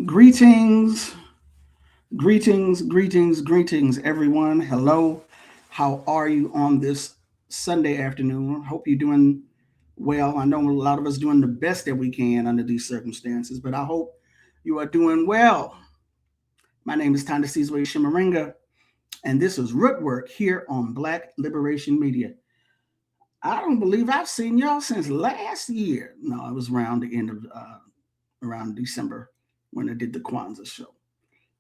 Greetings, greetings, everyone. Hello. How are you on this Sunday afternoon? Hope you're doing well. I know a lot of us doing the best that we can under these circumstances, but I hope you are doing well. My name is Thandisizwe Chimurenga, and this is Rootwork here on Black Liberation Media. I don't believe I've seen y'all since last year. No, it was around the end of around December when I did the Kwanzaa show.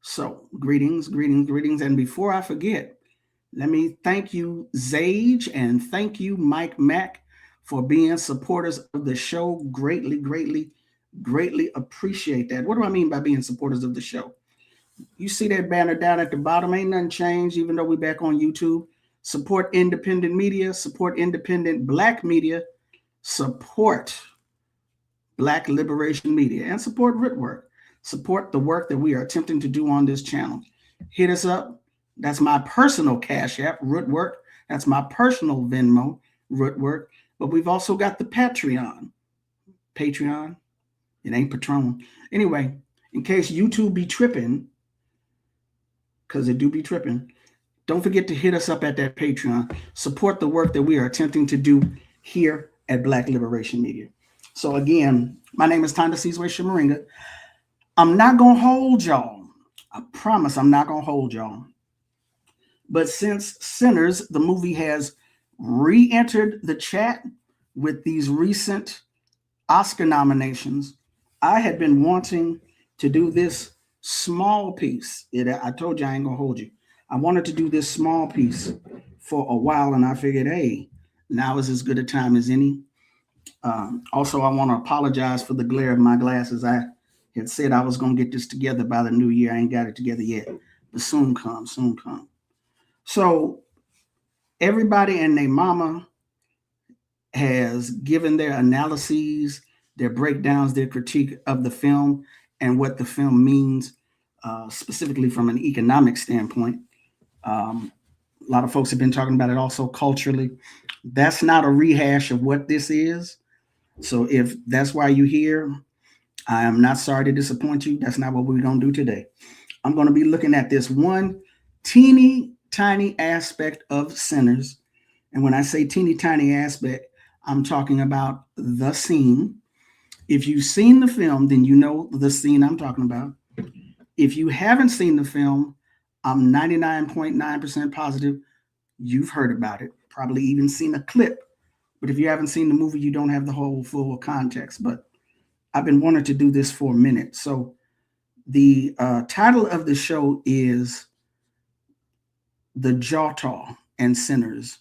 So, greetings. And before I forget, let me thank you, Zage, and thank you, Mike Mack, for being supporters of the show. Greatly appreciate that. What do I mean by being supporters of the show? You see that banner down at the bottom. Ain't nothing changed, even though we're back on YouTube. Support independent media, support independent Black media, support Black Liberation Media, and support Rootwork. Support the work that we are attempting to do on this channel. Hit us up. That's my personal Cash App, Rootwork. That's my personal Venmo, Rootwork. But we've also got the Patreon. Patreon? It ain't Patron. Anyway, in case YouTube be tripping, because it do be tripping, don't forget to hit us up at that Patreon. Support the work that we are attempting to do here at Black Liberation Media. So again, my name is Thandisizwe Chimurenga. I'm not going to hold y'all. I promise I'm not going to hold y'all. But since Sinners, the movie has re-entered the chat with these recent Oscar nominations, I had been wanting to do this small piece. I told you I ain't going to hold you. I wanted to do this small piece for a while, and I figured, hey, now is as good a time as any. Also, I want to apologize for the glare of my glasses. I had said I was going to get this together by the new year. I ain't got it together yet, but soon come. So everybody and their mama has given their analyses, their breakdowns, their critique of the film and what the film means, specifically from an economic standpoint. A lot of folks have been talking about it also culturally. That's not a rehash of what this is. So if that's why you're here, I am not sorry to disappoint you. That's not what we're going to do today. I'm going to be looking at this one teeny tiny aspect of Sinners. And when I say teeny tiny aspect, I'm talking about the scene. If you've seen the film, then you know the scene I'm talking about. If you haven't seen the film, I'm 99.9% positive you've heard about it, probably even seen a clip. But if you haven't seen the movie, you don't have the whole full context. But I've been wanting to do this for a minute. So the title of the show is The Djôtô and Sinners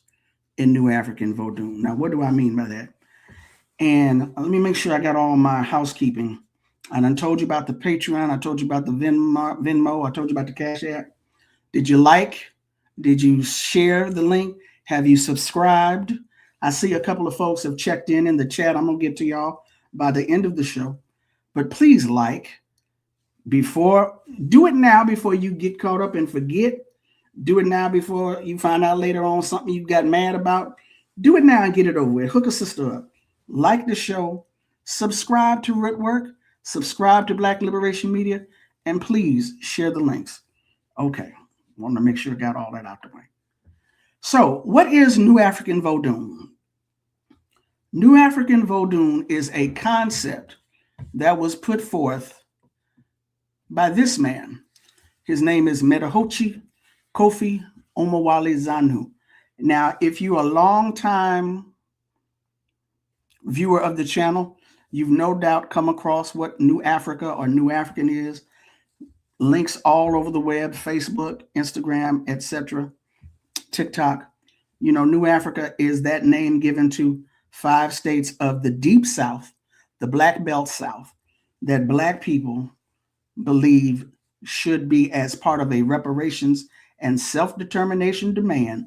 in New Afrikan Vodun. Now, what do I mean by that? And let me make sure I got all my housekeeping. And I told you about the Patreon. I told you about the Venmo. I told you about the Cash App. Did you like? Did you share the link? Have you subscribed? I see a couple of folks have checked in the chat. I'm going to get to y'all by the end of the show. But please do it now before you get caught up and forget. Do it now before you find out later on something you got mad about. Do it now and get it over with. Hook a sister up. Like the show. Subscribe to Rootwork. Subscribe to Black Liberation Media. And please share the links. Okay. Want to make sure I got all that out the way. So, what is New Afrikan Vodun? New Afrikan Vodun is a concept that was put forth by this man. His name is Metahochi Kofi Omowale Zanu. Now, if you're a long-time viewer of the channel, you've no doubt come across what New Africa or New African is. Links all over the web, Facebook, Instagram, etc., TikTok. You know, New Africa is that name given to 5 states of the Deep South, the Black Belt South, that Black people believe should be as part of a reparations and self-determination demand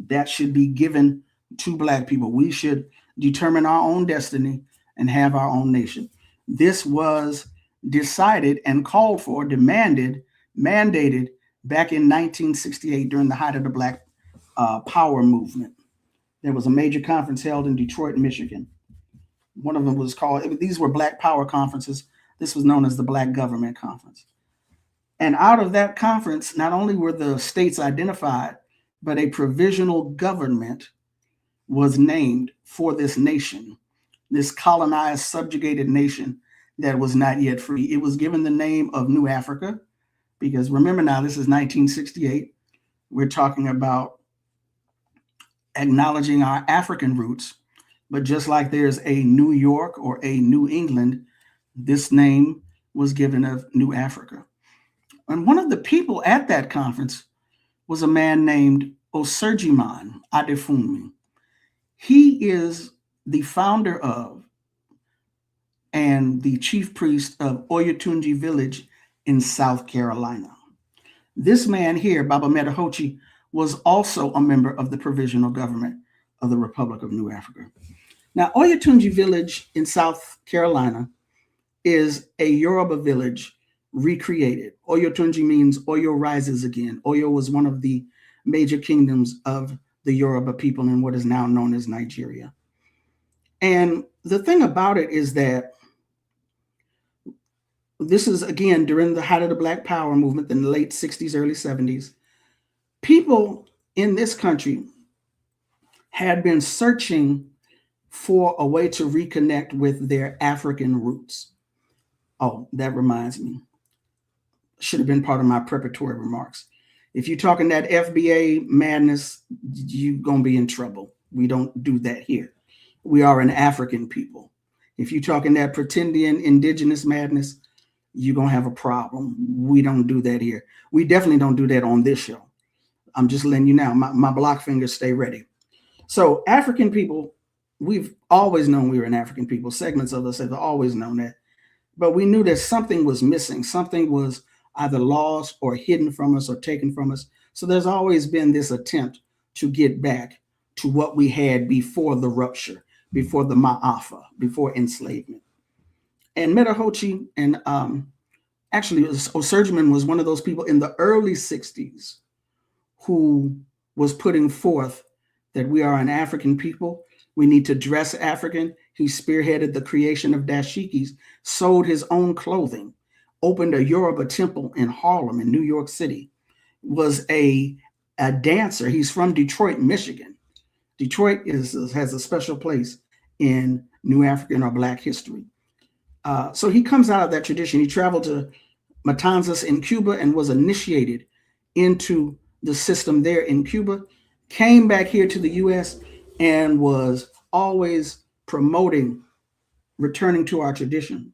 that should be given to Black people. We should determine our own destiny and have our own nation. This was decided and called for, demanded, mandated back in 1968 during the height of the Black Power movement. There was a major conference held in Detroit, Michigan. One of them was called, these were Black Power conferences. This was known as the Black Government Conference. And out of that conference, not only were the states identified, but a provisional government was named for this nation, this colonized, subjugated nation that was not yet free. It was given the name of New Africa, because remember now, this is 1968. We're talking about acknowledging our African roots. But just like there's a New York or a New England, this name was given of New Africa. And one of the people at that conference was a man named Osurjiman Adefunmi. He is the founder of and the chief priest of Oyotunji village in South Carolina. This man here, Baba Metahochi, was also a member of the provisional government of the Republic of New Africa. Now, Oyotunji village in South Carolina is a Yoruba village recreated. Oyotunji means Oyo rises again. Oyo was one of the major kingdoms of the Yoruba people in what is now known as Nigeria. And the thing about it is that this is, again, during the height of the Black Power movement in the late 60s, early 70s. People in this country had been searching for a way to reconnect with their African roots. Oh, that reminds me. Should have been part of my preparatory remarks. If you're talking that FBA madness, you're going to be in trouble. We don't do that here. We are an African people. If you're talking that pretending indigenous madness, you're going to have a problem. We don't do that here. We definitely don't do that on this show. I'm just letting you know. My block fingers stay ready. So African people, we've always known we were an African people. Segments of us have always known that. But we knew that something was missing. Something was either lost or hidden from us or taken from us. So there's always been this attempt to get back to what we had before the rupture, before the Ma'afa, before enslavement. And Metahochi and actually Osurjiman was one of those people in the early 60s who was putting forth that we are an African people. We need to dress African. He spearheaded the creation of dashikis, sold his own clothing, opened a Yoruba temple in Harlem in New York City, was a dancer. He's from Detroit, Michigan. Detroit has a special place in New African or Black history. So he comes out of that tradition. He traveled to Matanzas in Cuba and was initiated into the system there in Cuba, came back here to the US and was always promoting returning to our tradition,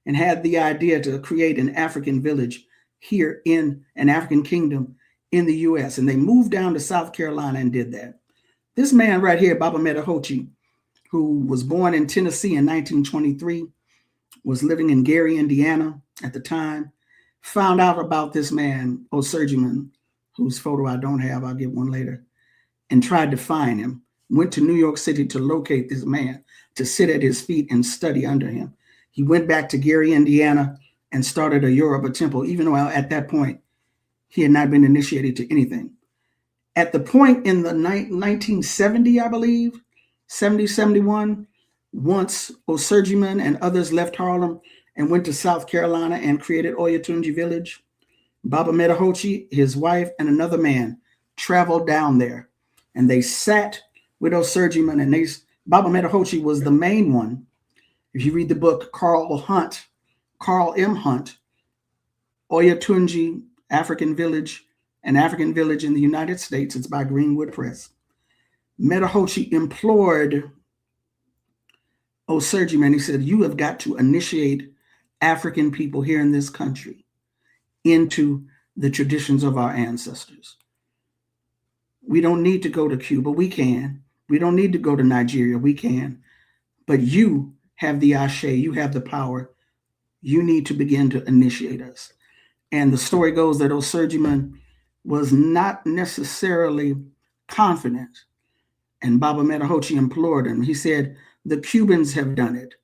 and had the idea to create an African village here in an African kingdom in the US. And they moved down to South Carolina and did that. This man right here, Baba Metahochi, who was born in Tennessee in 1923, was living in Gary, Indiana at the time, found out about this man, Osurjiman, whose photo I don't have, I'll get one later, and tried to find him, went to New York City to locate this man, to sit at his feet and study under him. He went back to Gary, Indiana, and started a Yoruba temple, even though at that point, he had not been initiated to anything. At the point in the 1970, I believe, 70, 71, once Osurjiman and others left Harlem and went to South Carolina and created Oyotunji village, Baba Metahochi, his wife, and another man traveled down there, and they sat with Osurjiman, and Baba Metahochi was the main one. If you read the book Carl M. Hunt, Oyotunji, African Village, an African Village in the United States, it's by Greenwood Press. Metahochi implored Osurjiman, he said, you have got to initiate African people here in this country into the traditions of our ancestors. We don't need to go to Cuba. We can. We don't need to go to Nigeria. We can. But you have the ashe. You have the power. You need to begin to initiate us. And the story goes that Osurjiman was not necessarily confident. And Baba Metahochi implored him. He said, the Cubans have done it.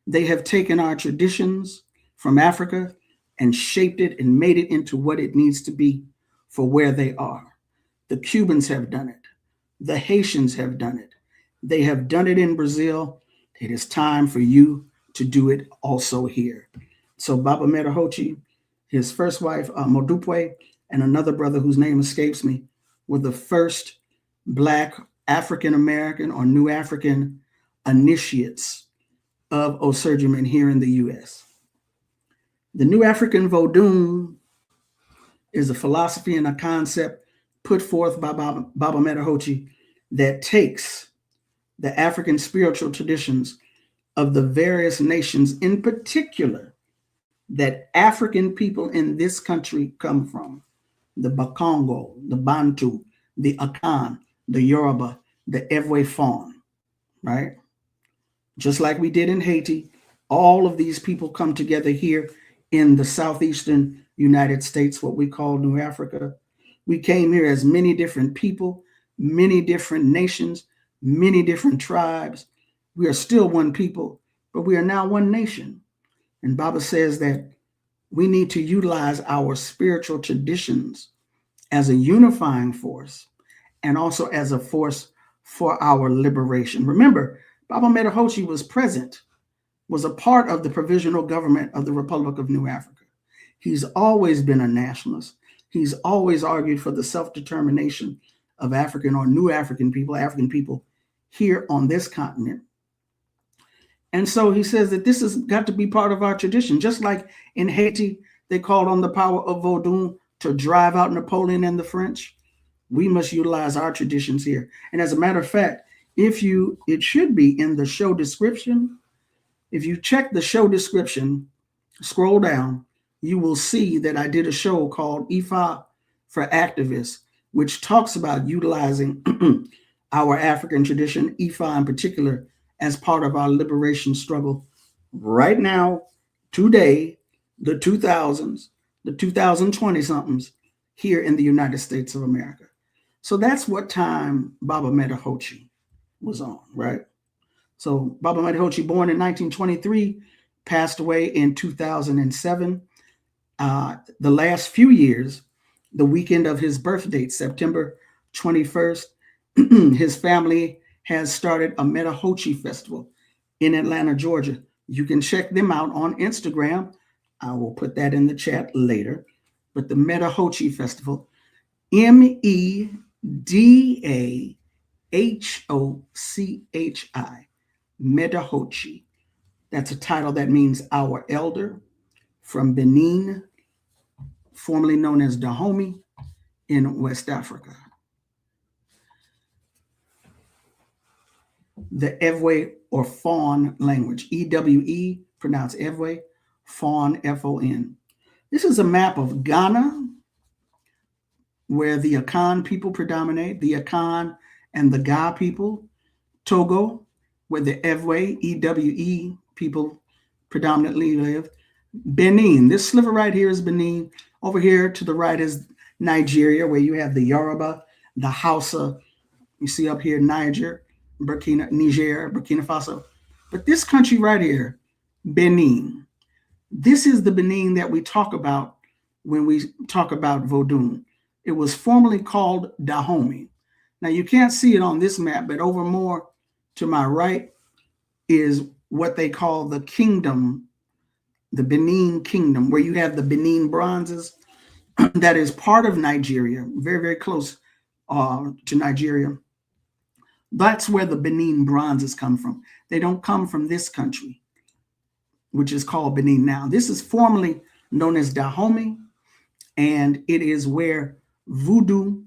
They have taken our traditions from Africa and shaped it and made it into what it needs to be for where they are. The Cubans have done it. The Haitians have done it. They have done it in Brazil. It is time for you to do it also here. So Baba Metahochi, his first wife, Modupwe, and another brother whose name escapes me, were the first Black African American or New African initiates of Osurgiman here in the U.S. The New Afrikan Vodun is a philosophy and a concept put forth by Baba Metahochi that takes the African spiritual traditions of the various nations, in particular, that African people in this country come from: the Bakongo, the Bantu, the Akan, the Yoruba, the Ewe Fawn, right? Just like we did in Haiti, all of these people come together here in the southeastern United States, what we call New Africa. We came here as many different people, many different nations, many different tribes. We are still one people, but we are now one nation. And Baba says that we need to utilize our spiritual traditions as a unifying force and also as a force for our liberation. Remember, Baba Metahochi was present, was a part of the provisional government of the Republic of New Africa. He's always been a nationalist. He's always argued for the self-determination of African or New African people here on this continent. And so he says that this has got to be part of our tradition. Just like in Haiti, they called on the power of Vodun to drive out Napoleon and the French. We must utilize our traditions here. And as a matter of fact, it should be in the show description. If you check the show description, scroll down, you will see that I did a show called Ifa for Activists, which talks about utilizing our African tradition, Ifa in particular, as part of our liberation struggle right now, today, the 2000s, the 2020-somethings here in the United States of America. So that's what time Baba Metahochi was on, right? So Baba Metahochi, born in 1923, passed away in 2007. The last few years, the weekend of his birth date, September 21st, his family has started a Metahochi festival in Atlanta, Georgia. You can check them out on Instagram. I will put that in the chat later. But the Metahochi Festival, MEDAHOCHI, Metahochi. That's a title that means our elder, from Benin, formerly known as Dahomey, in West Africa. The Ewe or Fawn language, EWE, pronounced Ewe, Fawn, Fon. This is a map of Ghana, where the Akan people predominate, the Akan and the Ga people. Togo, where the Ewe, EWE people predominantly live. Benin, this sliver right here is Benin. Over here to the right is Nigeria, where you have the Yoruba, the Hausa. You see up here Niger, Burkina Faso. But this country right here, Benin, this is the Benin that we talk about when we talk about Vodun. It was formerly called Dahomey. Now you can't see it on this map, but over more to my right is what they call the kingdom, the Benin kingdom, where you have the Benin bronzes. That is part of Nigeria, very, very close to Nigeria. That's where the Benin bronzes come from. They don't come from this country, which is called Benin now. This is formerly known as Dahomey, and it is where voodoo,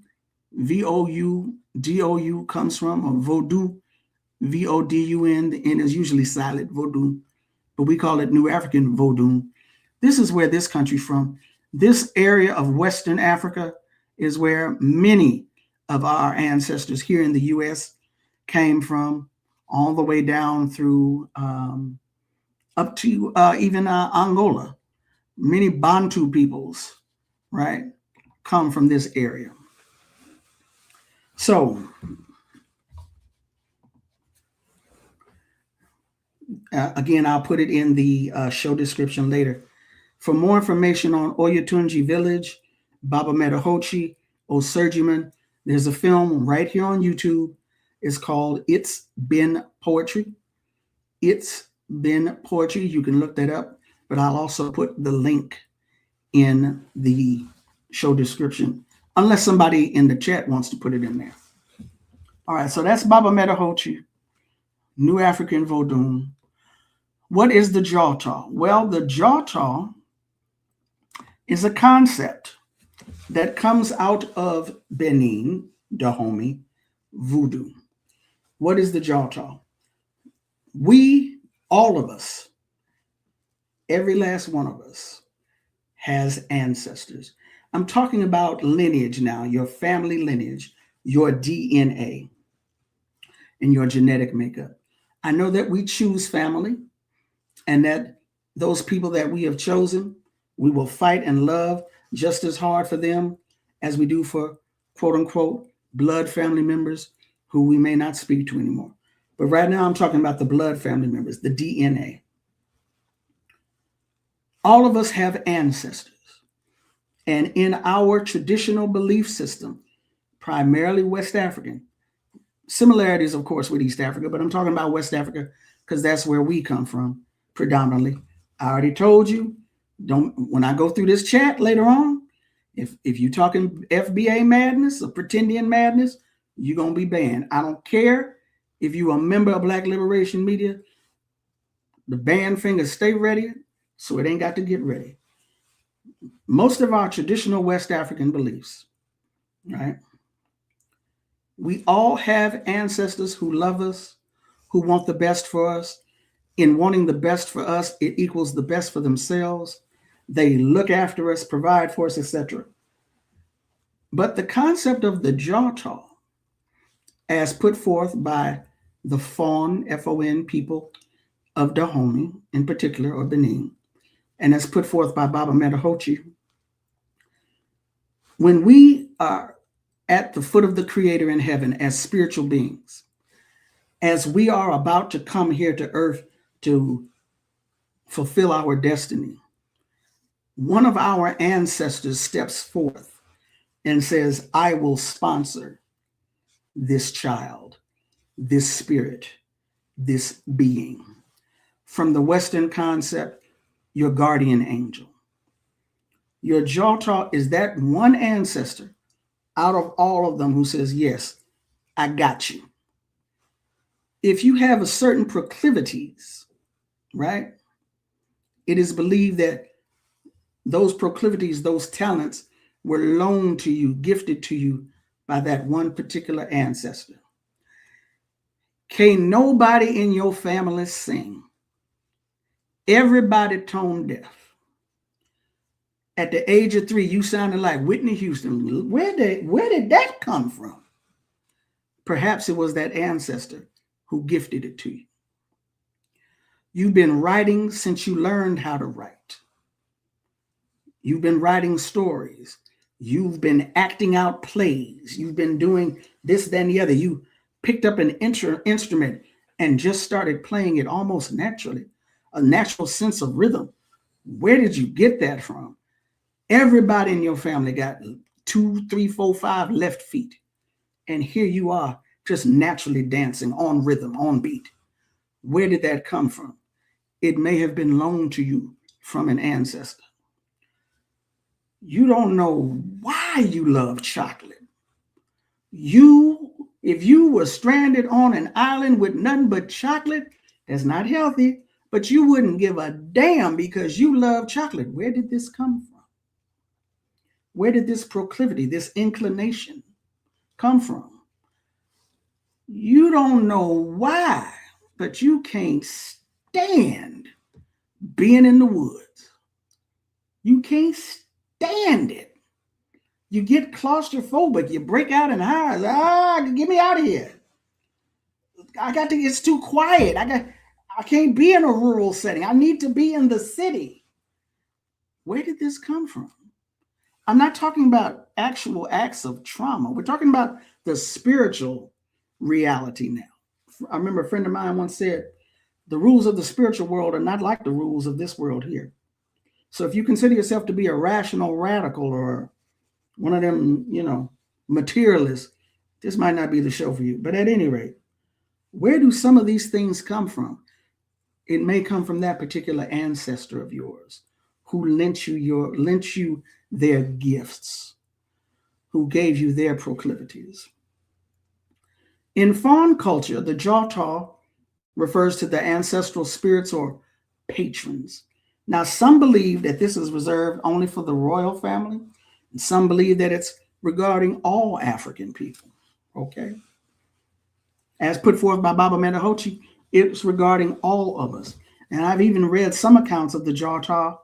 V-O-U-D-O-U comes from, or voodoo, V-O-D-U-N. The N is usually silent, voodoo, but we call it New Afrikan Vodun. This is where this country's from. This area of Western Africa is where many of our ancestors here in the U.S. came from, all the way down through up to even Angola. Many Bantu peoples, right, come from this area. So again, I'll put it in the show description later. For more information on Oyotunji Village, Baba Metahochi, Osurgiman, there's a film right here on YouTube. It's called It's Been Poetry. It's Been Poetry. You can look that up. but I'll also put the link in the show description, unless somebody in the chat wants to put it in there. All right, so that's Baba Metahochi, New African Vodun. What is the Djôtô? Well, the Djôtô is a concept that comes out of Benin, Dahomey, voodoo. What is the Djôtô? We, all of us, every last one of us, has ancestors. I'm talking about lineage now, your family lineage, your DNA, and your genetic makeup. I know that we choose family, and that those people that we have chosen, we will fight and love just as hard for them as we do for quote unquote blood family members who we may not speak to anymore. But right now I'm talking about the blood family members, the DNA. All of us have ancestors. And in our traditional belief system, primarily West African, similarities, of course, with East Africa, but I'm talking about West Africa because that's where we come from predominantly. I already told you, when I go through this chat later on, if you're talking FBA madness or pretendian madness, you're going to be banned. I don't care if you're a member of Black Liberation Media. The ban fingers stay ready, so it ain't got to get ready. Most of our traditional West African beliefs, right? We all have ancestors who love us, who want the best for us. In wanting the best for us, it equals the best for themselves. They look after us, provide for us, etc. But the concept of the Djôtô, as put forth by the Fon, F-O-N, people of Dahomey in particular, or Benin, and as put forth by Baba Metahochi, when we are at the foot of the Creator in heaven as spiritual beings, as we are about to come here to earth to fulfill our destiny, one of our ancestors steps forth and says, I will sponsor this child, this spirit, this being. From the Western concept, your guardian angel. Your Djôtô is that one ancestor out of all of them who says, yes, I got you. If you have a certain proclivities, right? It is believed that those proclivities, those talents were loaned to you, gifted to you by that one particular ancestor. Can't nobody in your family sing. Everybody tone deaf. At the age of 3, you sounded like Whitney Houston. Where did that come from? Perhaps it was that ancestor who gifted it to you. You've been writing since you learned how to write. You've been writing stories. You've been acting out plays. You've been doing this, then the other. You picked up an instrument and just started playing it almost naturally, a natural sense of rhythm. Where did you get that from? Everybody in your family got 2, 3, 4, 5 left feet. And here you are just naturally dancing on rhythm, on beat. Where did that come from? It may have been loaned to you from an ancestor. You don't know why you love chocolate. If you were stranded on an island with nothing but chocolate, that's not healthy, but you wouldn't give a damn because you love chocolate. Where did this come from? Where did this proclivity, this inclination come from? You don't know why, but you can't stand being in the woods. You can't stand it. You get claustrophobic. You break out in hives. Get me out of here. It's too quiet. I can't be in a rural setting. I need to be in the city. Where did this come from? I'm not talking about actual acts of trauma. We're talking about the spiritual reality now. I remember a friend of mine once said, the rules of the spiritual world are not like the rules of this world here. So if you consider yourself to be a rational radical or one of them, materialists, this might not be the show for you. But at any rate, where do some of these things come from? It may come from that particular ancestor of yours who lent you their gifts, who gave you their proclivities. In fawn culture, the Djôtô refers to the ancestral spirits or patrons. Now, some believe that this is reserved only for the royal family, and some believe that it's regarding all African people. Okay? As put forth by Baba Metahochi, it's regarding all of us. And I've even read some accounts of the Djôtô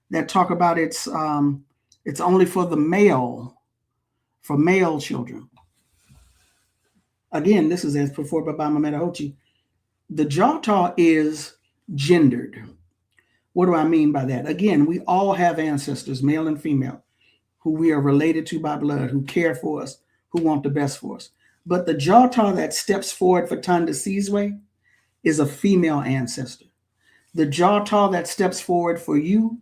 that talk about it's only for male children. Again, this is as put forth by Baba Metahochi. The Djôtô is gendered. What do I mean by that? Again, we all have ancestors, male and female, who we are related to by blood, who care for us, who want the best for us. But the Djôtô that steps forward for Thandisizwe is a female ancestor. The Djôtô that steps forward for you,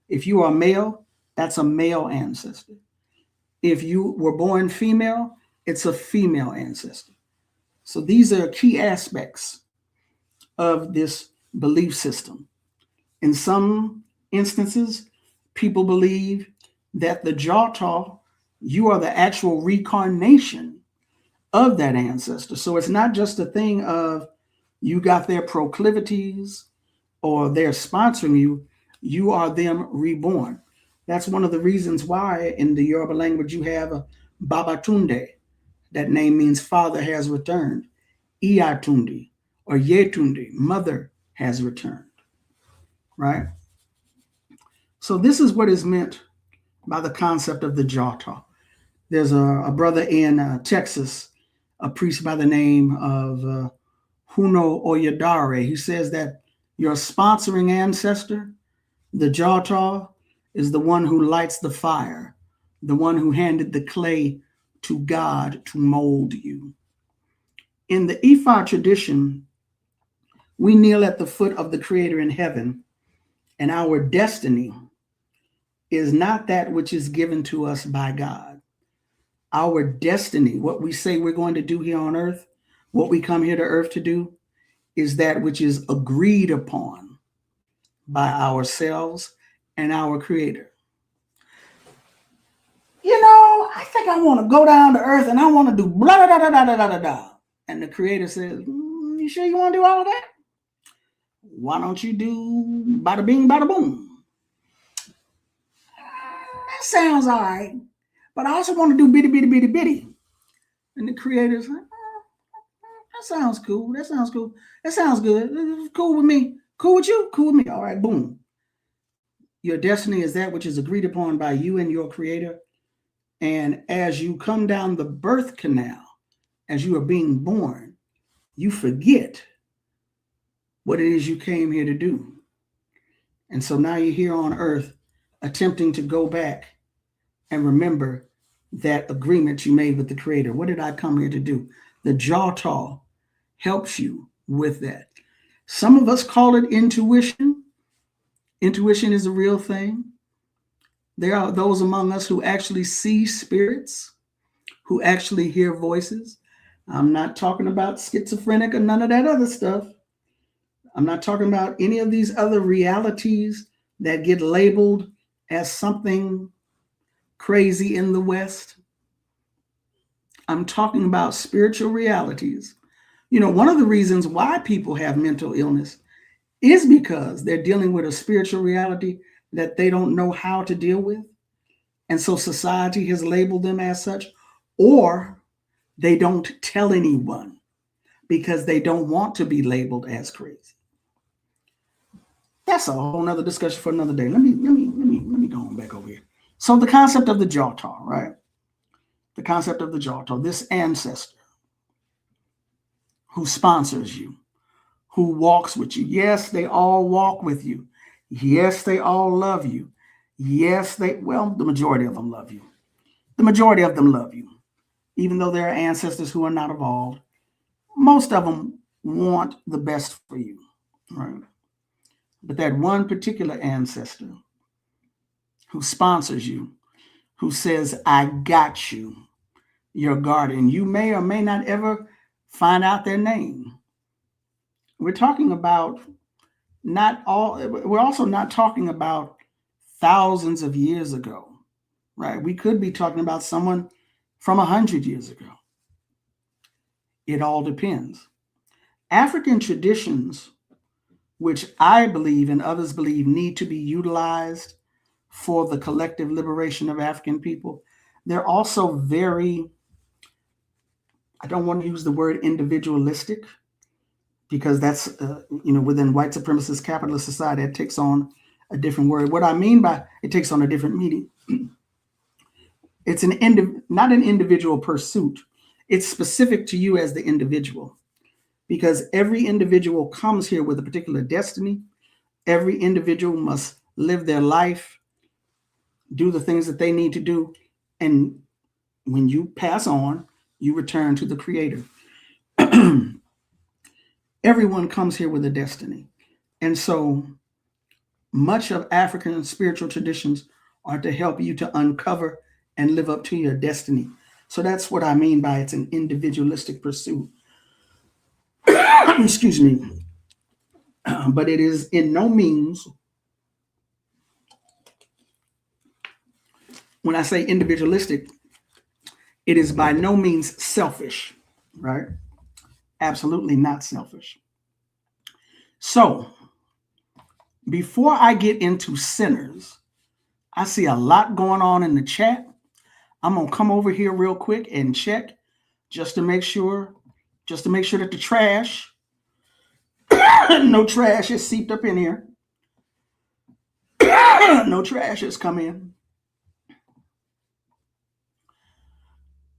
if you are male, that's a male ancestor. If you were born female, it's a female ancestor. So these are key aspects of this belief system. In some instances, people believe that the Djôtô, you are the actual reincarnation of that ancestor. So it's not just a thing of you got their proclivities or they're sponsoring you, you are them reborn. That's one of the reasons why in the Yoruba language you have a Babatunde. That name means father has returned. Iyatundi or Yetundi, mother has returned. Right? So this is what is meant by the concept of the Djôtô. There's a brother in Texas, a priest by the name of Huno Oyedare. He says that your sponsoring ancestor, the Djôtô, is the one who lights the fire, the one who handed the clay to God to mold you. In the Ifa tradition, we kneel at the foot of the Creator in heaven, and our destiny is not that which is given to us by God. Our destiny, what we say we're going to do here on earth, what we come here to earth to do, is that which is agreed upon by ourselves and our Creator. You know, I think I want to go down to earth and I want to do blah, blah, blah, blah, blah, blah, blah. And the Creator says, you sure you want to do all of that? Why don't you do bada bing, bada boom? That sounds all right. But I also want to do bitty, bitty, bitty, bitty. And the Creator's like, that sounds cool. That sounds cool. That sounds good. It's cool with me. Cool with you? Cool with me. All right, boom. Your destiny is that which is agreed upon by you and your Creator. And as you come down the birth canal, as you are being born, you forget what it is you came here to do. And so now you're here on earth attempting to go back and remember that agreement you made with the Creator. What did I come here to do? The Djôtô helps you with that. Some of us call it intuition. Intuition is a real thing. There are those among us who actually see spirits, who actually hear voices. I'm not talking about schizophrenic or none of that other stuff. I'm not talking about any of these other realities that get labeled as something crazy in the West. I'm talking about spiritual realities. You know, one of the reasons why people have mental illness is because they're dealing with a spiritual reality that they don't know how to deal with. And so society has labeled them as such, or they don't tell anyone because they don't want to be labeled as crazy. That's a whole nother discussion for another day. Let me go on back over here. So the concept of the Djôtô, right? The concept of the Djôtô, this ancestor who sponsors you, who walks with you. Yes, they all walk with you. Yes, they all love you. Yes, the majority of them love you. The majority of them love you. Even though there are ancestors who are not evolved, most of them want the best for you, right? But that one particular ancestor who sponsors you, who says, I got you, your guardian. You may or may not ever find out their name. We're talking about we're also not talking about thousands of years ago, right? We could be talking about someone from 100 years ago. It all depends. African traditions, which I believe and others believe need to be utilized for the collective liberation of African people, they're also very, I don't want to use the word individualistic, because that's, within white supremacist capitalist society, it takes on a different word. What I mean by it takes on a different meaning. It's not an individual pursuit. It's specific to you as the individual, because every individual comes here with a particular destiny. Every individual must live their life, do the things that they need to do. And when you pass on, you return to the Creator. Everyone comes here with a destiny. And so much of African spiritual traditions are to help you to uncover and live up to your destiny. So that's what I mean by it's an individualistic pursuit. Excuse me. But it is in no means, when I say individualistic, it is by no means selfish, right? Absolutely not selfish. So, before I get into sinners, I see a lot going on in the chat. I'm going to come over here real quick and check just to make sure that the trash, no trash is seeped up in here. No trash has come in.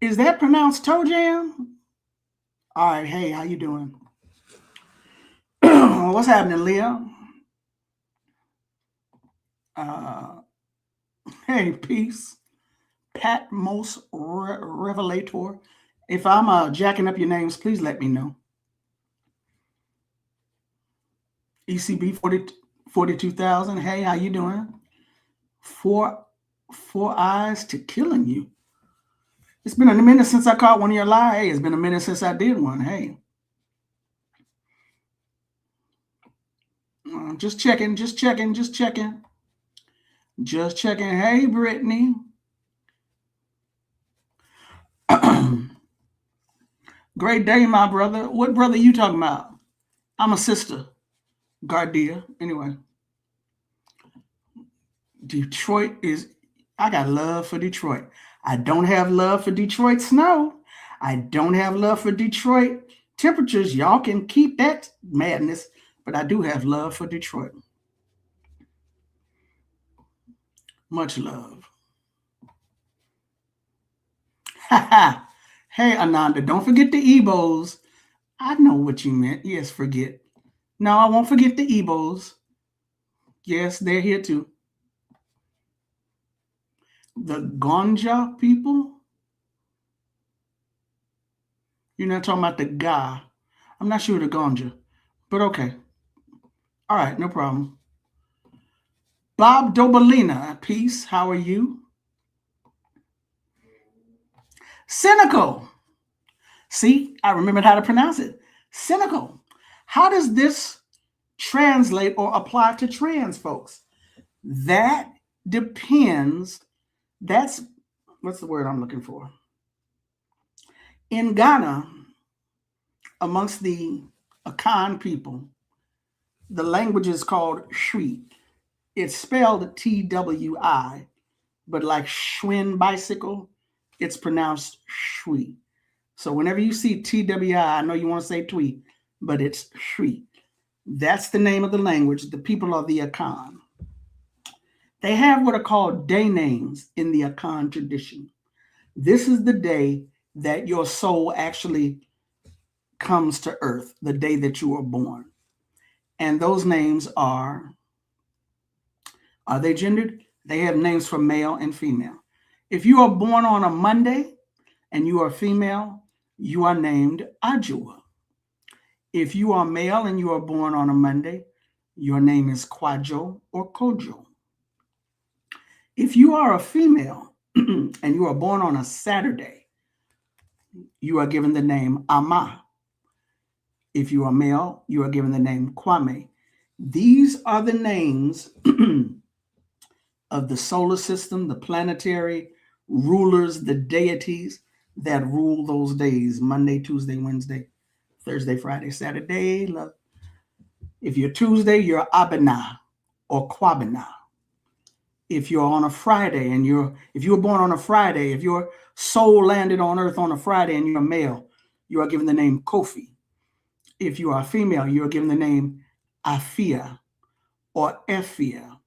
Is that pronounced toe jam? All right. Hey, how you doing? What's happening, Leah? Hey, peace. Patmos Revelator. If I'm jacking up your names, please let me know. ECB 42,000. Hey, how you doing? Four eyes to killing you. It's been a minute since I caught one of your live. Hey, it's been a minute since I did one. Hey. Just checking. Hey, Brittany. Great day, my brother. What brother you talking about? I'm a sister. Gardia. Anyway. Detroit I got love for Detroit. I don't have love for Detroit snow. I don't have love for Detroit temperatures. Y'all can keep that madness, but I do have love for Detroit. Much love. Hey, Ananda, don't forget the Igbos. I know what you meant. Yes, forget. No, I won't forget the Igbos. Yes, they're here too. The Ganja people? You're not talking about the Ga. I'm not sure the Ganja, but okay. All right, no problem. Bob Dobalina, peace. How are you? Cynical. See, I remembered how to pronounce it. Cynical. How does this translate or apply to trans folks? That depends. What's the word I'm looking for? In Ghana, amongst the Akan people, the language is called Shwi. It's spelled Twi, but like Schwinn bicycle, it's pronounced Shwi. So whenever you see TWI, I know you want to say Twi, but it's Shwi. That's the name of the language. The people are the Akan. They have what are called day names in the Akan tradition. This is the day that your soul actually comes to earth, the day that you are born. And those names are they gendered? They have names for male and female. If you are born on a Monday and you are female, you are named Ajua. If you are male and you are born on a Monday, your name is Kwajo or Kojo. If you are a female and you are born on a Saturday, you are given the name Ama. If you are male, you are given the name Kwame. These are the names of the solar system, the planetary rulers, the deities that rule those days: Monday, Tuesday, Wednesday, Thursday, Friday, Saturday. If you're Tuesday, you're Abana or Kwabena. If you're on a Friday and if you were born on a Friday, if your soul landed on earth on a Friday and you're a male, you are given the name Kofi. If you are a female, you are given the name Afia or Ephia,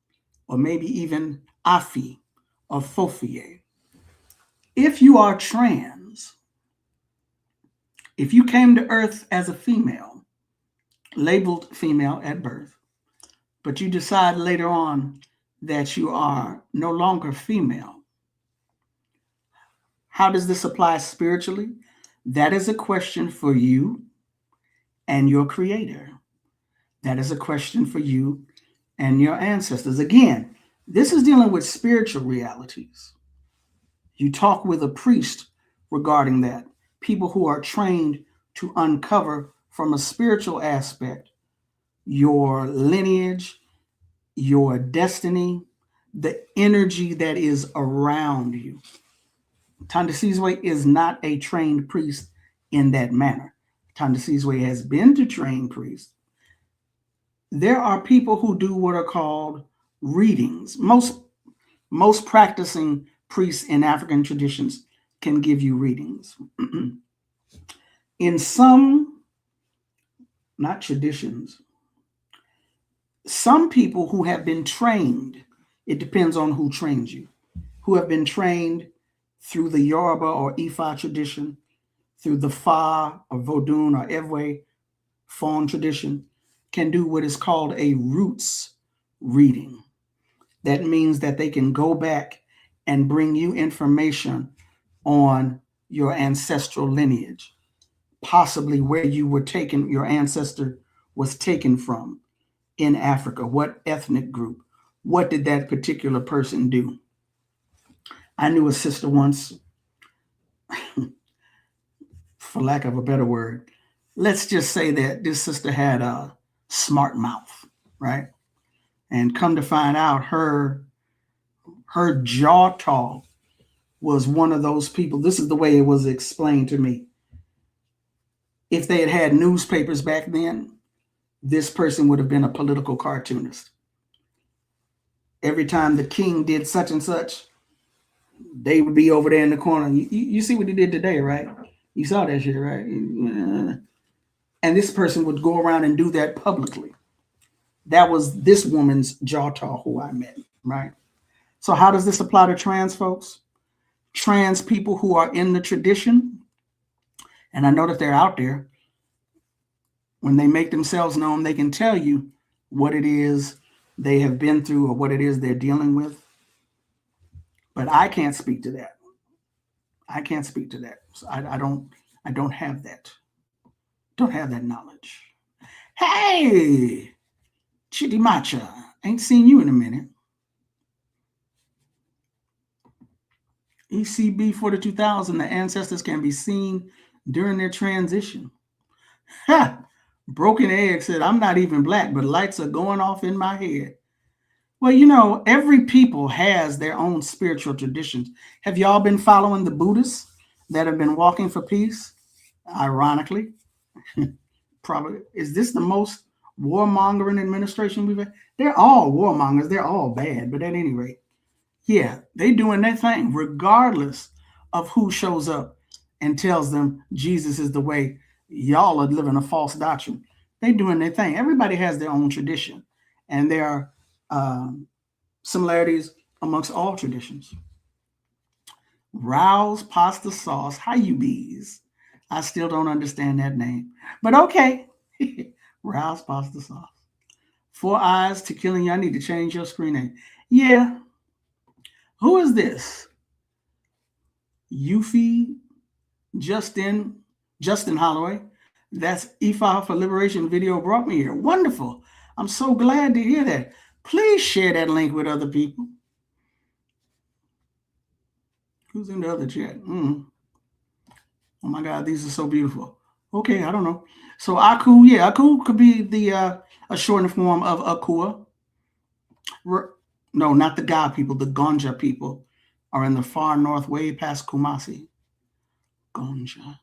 or maybe even Afi or Fofie. If you are trans, if you came to earth as a female, labeled female at birth, but you decide later on that you are no longer female, how does this apply spiritually? That is a question for you and your creator. That is a question for you and your ancestors. Again, this is dealing with spiritual realities. You talk with a priest regarding that, people who are trained to uncover from a spiritual aspect your lineage, your destiny, the energy that is around you. Thandisizwe is not a trained priest in that manner. Thandisizwe has been to trained priests. There are people who do what are called readings. Most practicing priests in African traditions can give you readings. In some, not traditions, some people who have been trained, it depends on who trains you, who have been trained through the Yoruba or Ifa tradition, through the Fa or Vodun or Ewe Fon tradition, can do what is called a roots reading. That means that they can go back and bring you information on your ancestral lineage, possibly where you were taken, your ancestor was taken from in Africa, what ethnic group, what did that particular person do? I knew a sister once, for lack of a better word, let's just say that this sister had a smart mouth, right? And come to find out, her Djôtô was one of those people. This is the way it was explained to me. If they had had newspapers back then, this person would have been a political cartoonist. Every time the king did such and such, they would be over there in the corner. You see what he did today, right? You saw that shit, right? And this person would go around and do that publicly. That was this woman's Djôtô who I met, right? So how does this apply to trans folks? Trans people who are in the tradition, and I know that they're out there, when they make themselves known, they can tell you what it is they have been through or what it is they're dealing with. But I can't speak to that. I can't speak to that. So I don't have that. Don't have that knowledge. Hey, Chitimacha, ain't seen you in a minute. ECB 42,000, the ancestors can be seen during their transition. Ha! Broken Egg said, I'm not even black, but lights are going off in my head. Well, you know, every people has their own spiritual traditions. Have y'all been following the Buddhists that have been walking for peace? Ironically, probably, is this the most warmongering administration we've had? They're all warmongers. They're all bad, but at any rate, yeah, they doing their thing regardless of who shows up and tells them Jesus is the way. Y'all are living a false doctrine. They doing their thing. Everybody has their own tradition, and there are similarities amongst all traditions. Rouse pasta sauce, how you bees? I still don't understand that name, but okay. Rouse pasta sauce. 4 eyes to killing you. I need to change your screen name. Yeah. Who is this? Yuffie Justin Holloway. That's IFA for Liberation video brought me here. Wonderful. I'm so glad to hear that. Please share that link with other people. Who's in the other chat? Oh my God, these are so beautiful. Okay, I don't know. So Aku, yeah, Aku could be the a shortened form of Akua. No, not the Ga people. The Gonja people are in the far north, way past Kumasi. Gonja.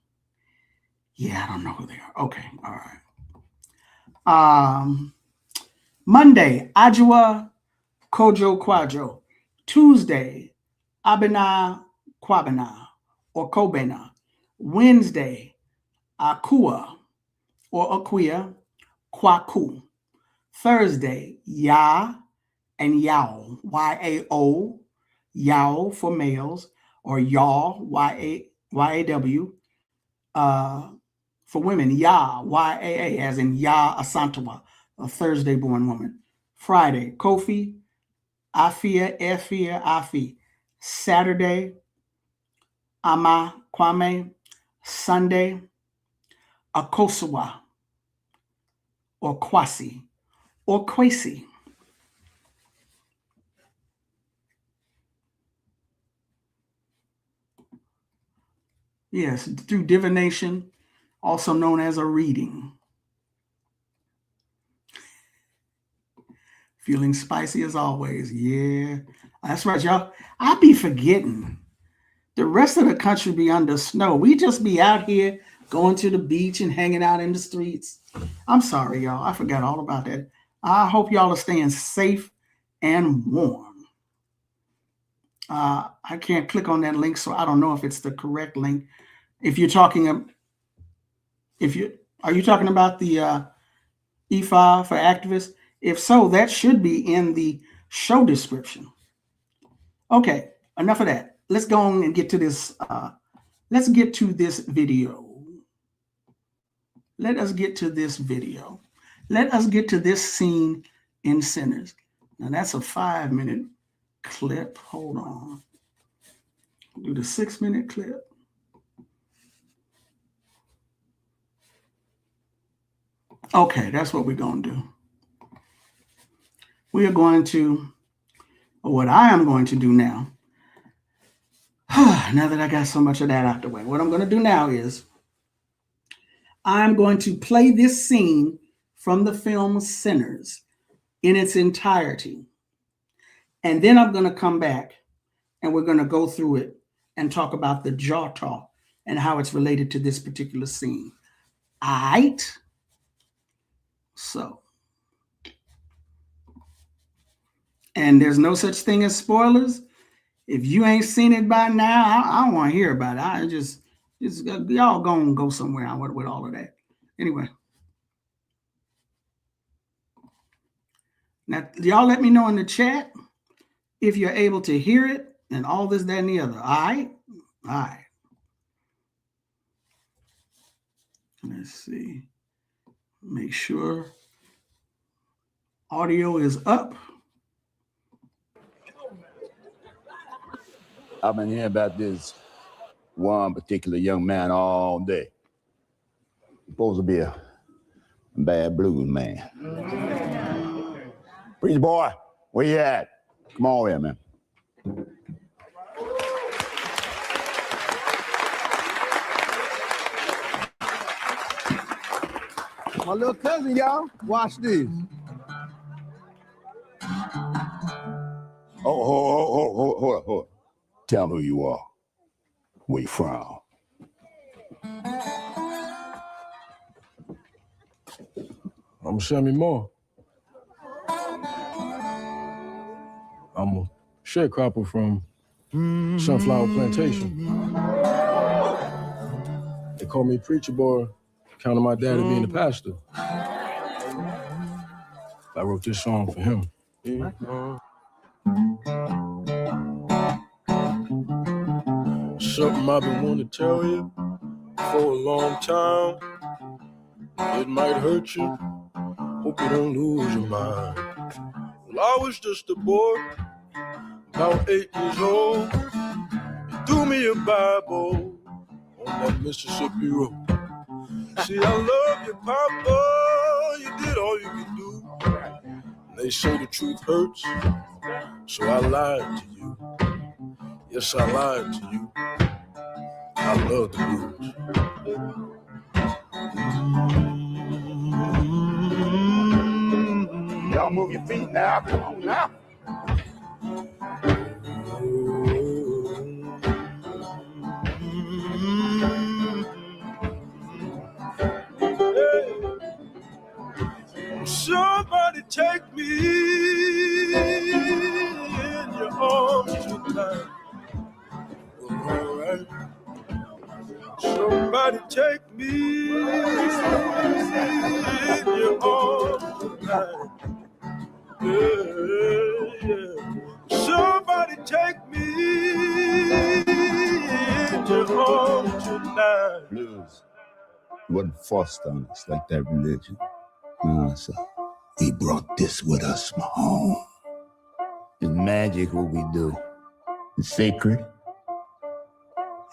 Yeah, I don't know who they are. Okay, all right. Monday, Ajua Kojo Kwajo. Tuesday, Abena Kwabena or Kobena. Wednesday, Akua or Akuya Kwaku. Thursday, Ya and Yao, Y-A-O, Yao for males, or Yaw, Y-A-W, for women, Ya, Y-A-A, as in Ya Asantawa, a Thursday-born woman. Friday, Kofi, Afia, Efia, Afi. Saturday, Ama, Kwame. Sunday, Akosawa, or Kwasi, or Kwesi. Yes, through divination, also known as a reading. Feeling spicy as always. Yeah, that's right, y'all. I be forgetting. The rest of the country be under snow. We just be out here going to the beach and hanging out in the streets. I'm sorry, y'all. I forgot all about that. I hope y'all are staying safe and warm. I can't click on that link, so I don't know if it's the correct link. If you're talking, are you talking about the E5 for activists? If so, that should be in the show description. Okay, enough of that. Let's go on and get to this. Let's get to this video. Let us get to this video. Let us get to this scene in Sinners. Now that's a 5-minute clip. Hold on. Do the 6-minute clip. Okay, that's what we're going to do. We are going to, or what I am going to do now, now that I got so much of that out the way, what I'm going to do now is I'm going to play this scene from the film Sinners in its entirety. And then I'm going to come back and we're going to go through it and talk about the Djôtô and how it's related to this particular scene. All right? So, and there's no such thing as spoilers. If you ain't seen it by now, I don't want to hear about it. I just y'all go somewhere with all of that. Anyway. Now, y'all let me know in the chat if you're able to hear it and all this, that, and the other. All right? All right. Let's see. Make sure audio is up. I've been hearing about this one particular young man all day. He's supposed to be a bad blues man. Preacher boy, where you at? Come on here, man. My little cousin, y'all. Watch this. Hold up. Tell me who you are. Where you from? I'm Shammy Moore. I'm a sharecropper from Sunflower Plantation. They call me Preacher Boy, counting my daddy being the pastor. I wrote this song for him. Something I've been wanting to tell you for a long time. It might hurt you, hope you don't lose your mind. Well, I was just a boy, about 8 years old. He threw me a Bible on that Mississippi road. See, I love you, Papa, you did all you could do. And they say the truth hurts, so I lied to you. Yes, I lied to you. I love the blues. Y'all move your feet now. Come on now. Somebody take me in your arms tonight. All right. Somebody take me in your arms tonight. Yeah. Somebody take me in your arms tonight. Blues wasn't forced on us like that religion. No, so we brought this with us from home. It's magic what we do. It's sacred.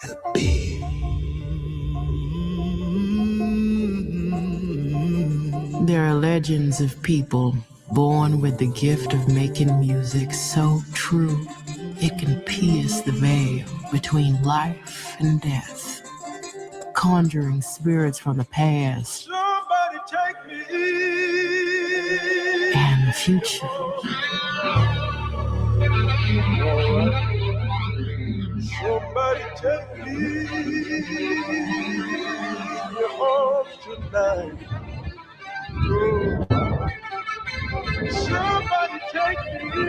It's big. There are legends of people born with the gift of making music so true it can pierce the veil between life and death, conjuring spirits from the past Somebody take me and the future. Somebody take me in your arms tonight. Somebody take me.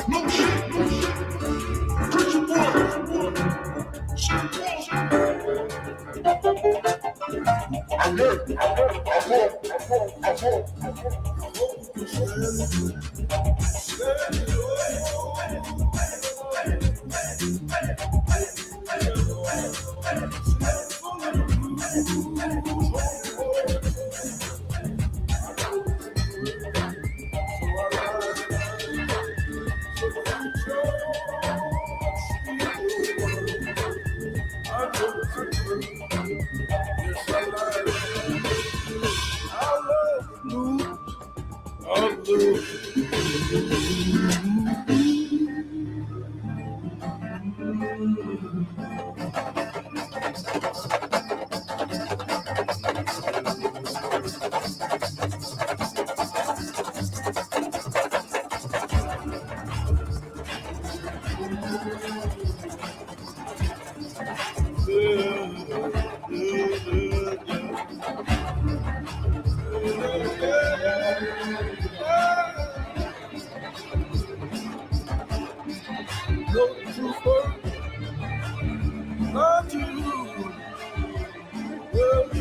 No shit. Preach your word. I heard.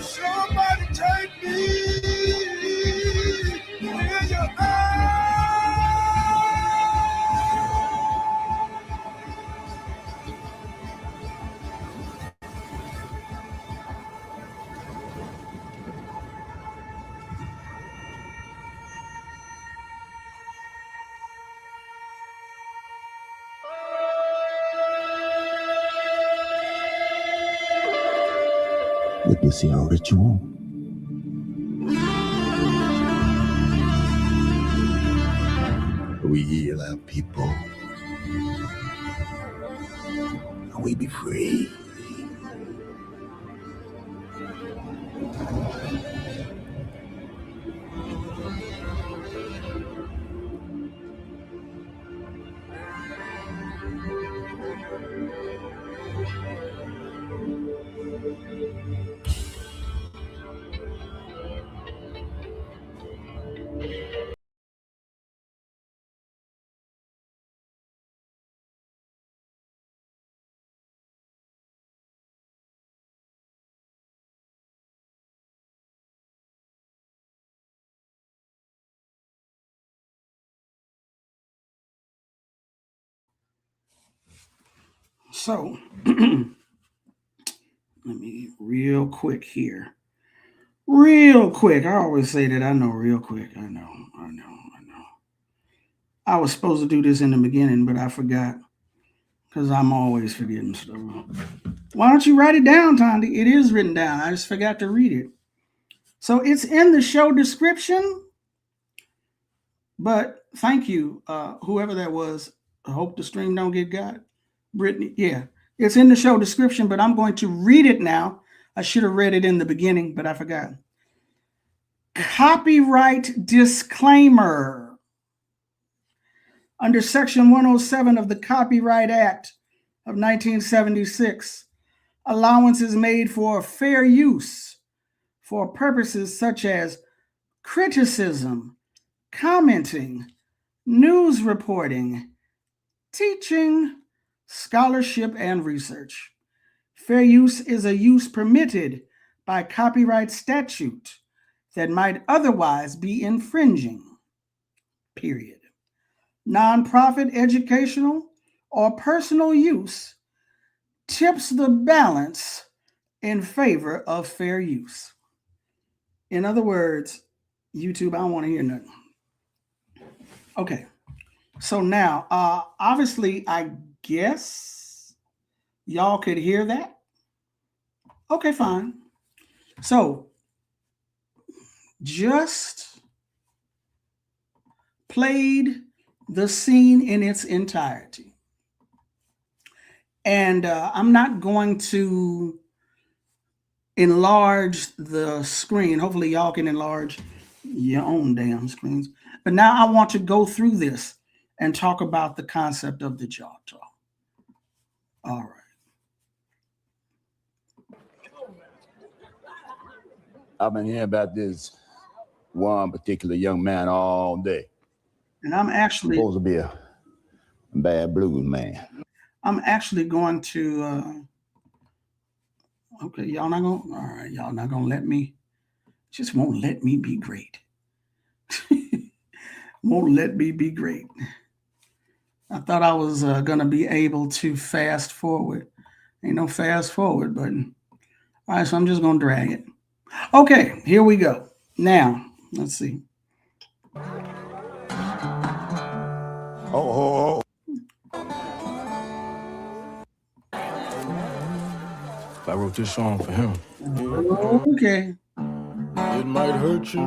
Somebody take me in your Witness our ritual. We heal our people. And we be free. So, let me real quick here. Real quick. I always say that I know real quick. I know. I was supposed to do this in the beginning, but I forgot because I'm always forgetting stuff. Why don't you write it down, Thandi? It is written down. I just forgot to read it. So it's in the show description. But thank you, whoever that was. I hope the stream don't get got. Brittany, yeah. It's in the show description, but I'm going to read it now. I should have read it in the beginning, but I forgot. Copyright disclaimer. Under Section 107 of the Copyright Act of 1976, allowance is made for fair use for purposes such as criticism, commenting, news reporting, teaching, scholarship, and research. Fair use is a use permitted by copyright statute that might otherwise be infringing, period. Nonprofit, educational, or personal use tips the balance in favor of fair use. In other words, YouTube, I don't want to hear nothing. Okay, so now, obviously, I guess y'all could hear that. Okay, fine. So, just played the scene in its entirety. And I'm not going to enlarge the screen. Hopefully y'all can enlarge your own damn screens. But now I want to go through this and talk about the concept of the Djôtô. All right. I've been hearing about this one particular young man all day. And I'm actually supposed to be a bad blues man. I'm actually going to okay, y'all not gonna, all right, y'all not gonna let me, just won't let me be great. Won't let me be great. I thought I was gonna be able to fast forward. Ain't no fast forward button. All right, so I'm just gonna drag it. Okay, here we go. Now, let's see. Oh. I wrote this song for him. Okay. It might hurt you.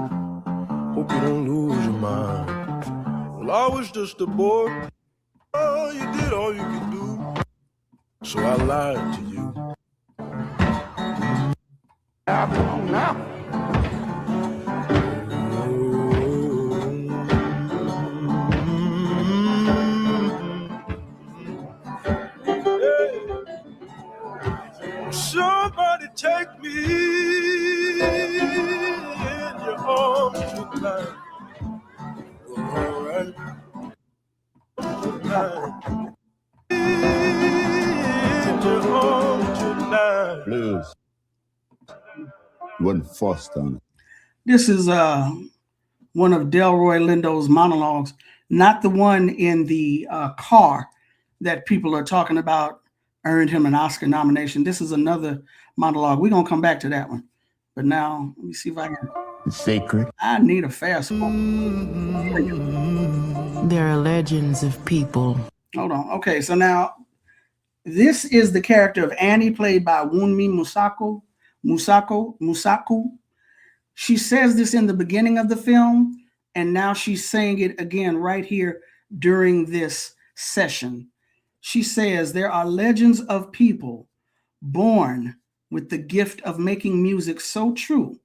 Hope you don't lose your mind. Well, I was just a boy. Oh, you did all you could do. So I lied to you. Now. Somebody take me in your arms tonight. All right. In your arms tonight. Blues. Wasn't forced on it. This is one of Delroy Lindo's monologues, not the one in the car that people are talking about earned him an Oscar nomination. This is another monologue. We're going to come back to that one. But now, let me see if I can. It's sacred. I need a fast forward. There are legends of people. Hold on. Okay, so now, this is the character of Annie, played by Wunmi Musaku. She says this in the beginning of the film, and now she's saying it again right here during this session. She says, there are legends of people born with the gift of making music so true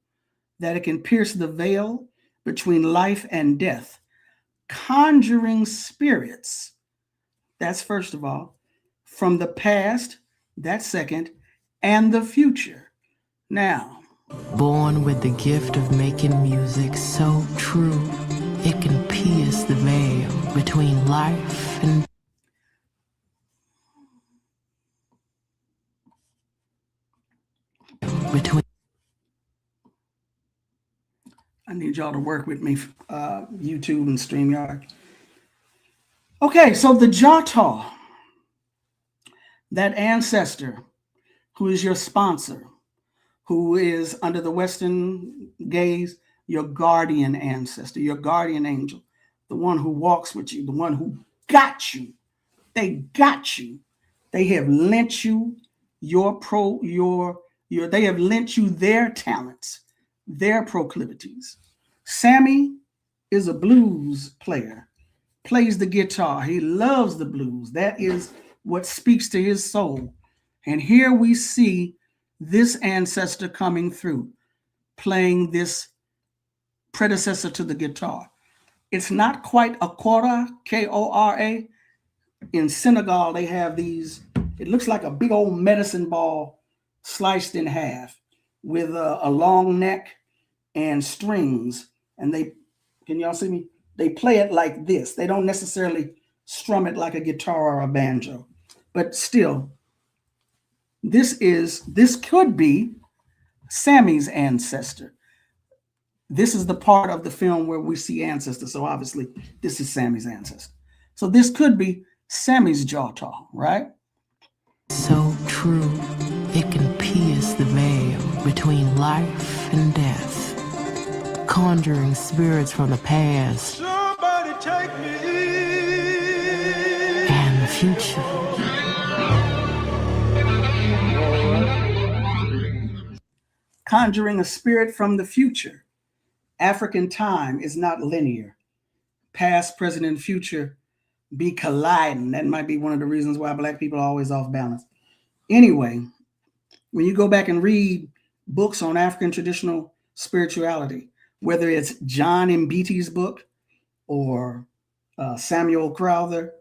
that it can pierce the veil between life and death, conjuring spirits, that's first of all, from the past, that's second, and the future. Now, born with the gift of making music so true, it can pierce the veil between life and I need y'all to work with me, YouTube and StreamYard. Okay, so the Djôtô, that ancestor who is your sponsor, who is under the Western gaze, your guardian ancestor, your guardian angel, the one who walks with you, the one who got you. They got you. They have lent you they have lent you their talents, their proclivities. Sammy is a blues player plays the guitar. He loves the blues. That is what speaks to his soul. And here we see this ancestor coming through, playing this predecessor to the guitar. It's not quite a kora, K-O-R-A. In Senegal, they have these, it looks like a big old medicine ball sliced in half with a long neck and strings. And they, can y'all see me? They play it like this. They don't necessarily strum it like a guitar or a banjo, but still, this could be Sammy's ancestor. This is the part of the film where we see ancestors. So obviously this is Sammy's ancestor. So this could be Sammy's Djôtô, right? So true, it can pierce the veil between life and death, conjuring spirits from the past. Somebody take me and the future. Conjuring a spirit from the future. African time is not linear. Past, present, and future be colliding. That might be one of the reasons why Black people are always off balance. Anyway, when you go back and read books on African traditional spirituality, whether it's John Mbiti's book or Samuel Crowther,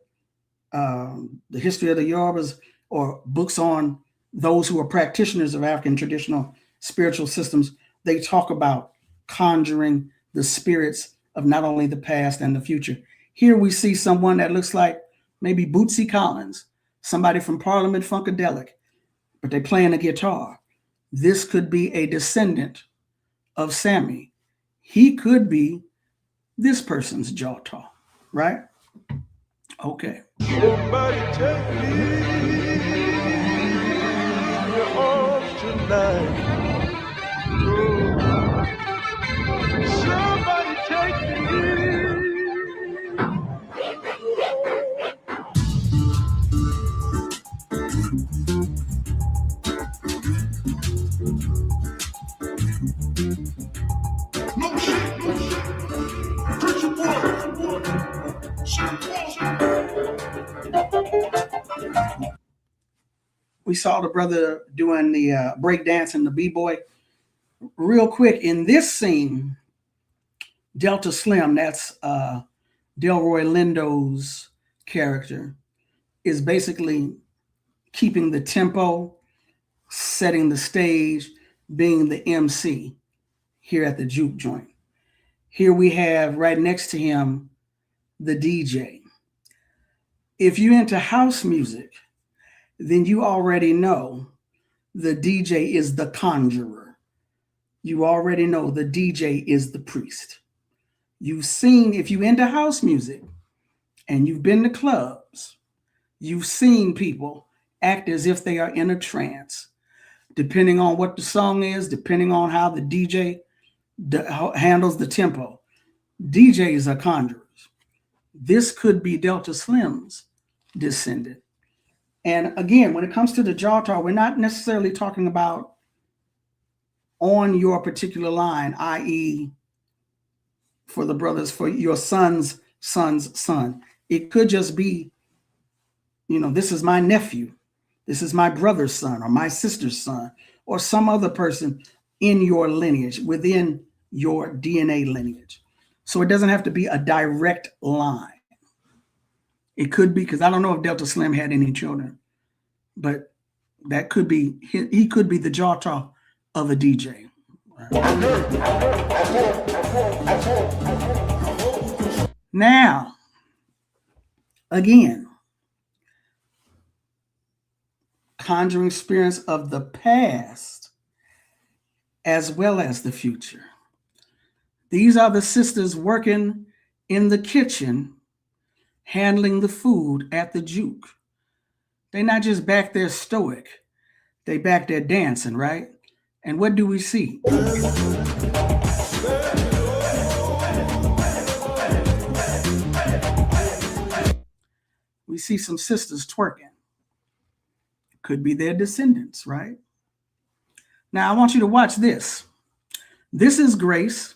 The History of the Yorubas, or books on those who are practitioners of African traditional spiritual systems, they talk about conjuring the spirits of not only the past and the future. Here we see someone that looks like maybe Bootsy Collins, somebody from Parliament Funkadelic, but they're playing a guitar. This could be a descendant of Sammy. He could be this person's Djôtô, right? Okay. Somebody take me in your arms tonight. Somebody take me. We saw the brother doing the break dance and the b-boy. Real quick, in this scene, Delta Slim, that's Delroy Lindo's character, is basically keeping the tempo, setting the stage, being the MC here at the juke joint. Here we have right next to him the DJ. If you're into house music, then you already know the DJ is the conjurer. You already know the DJ is the priest. You've seen, if you're into house music and you've been to clubs, you've seen people act as if they are in a trance, depending on what the song is, depending on how the DJ handles the tempo. DJs are conjurers. This could be Delta Slim's descendant. And again, when it comes to the Djôtô, we're not necessarily talking about on your particular line, i.e., for the brothers, for your son's son's son. It could just be, this is my nephew, this is my brother's son or my sister's son, or some other person in your lineage, within your DNA lineage. So it doesn't have to be a direct line. It could be, because I don't know if Delta Slim had any children, but that could be, he could be the Djôtô of a DJ. Now, again, conjuring spirits of the past as well as the future. These are the sisters working in the kitchen, handling the food at the juke. They're not just back there stoic, they back there dancing, right? And what do we see? We see some sisters twerking. Could be their descendants, right? Now I want you to watch this. This is Grace.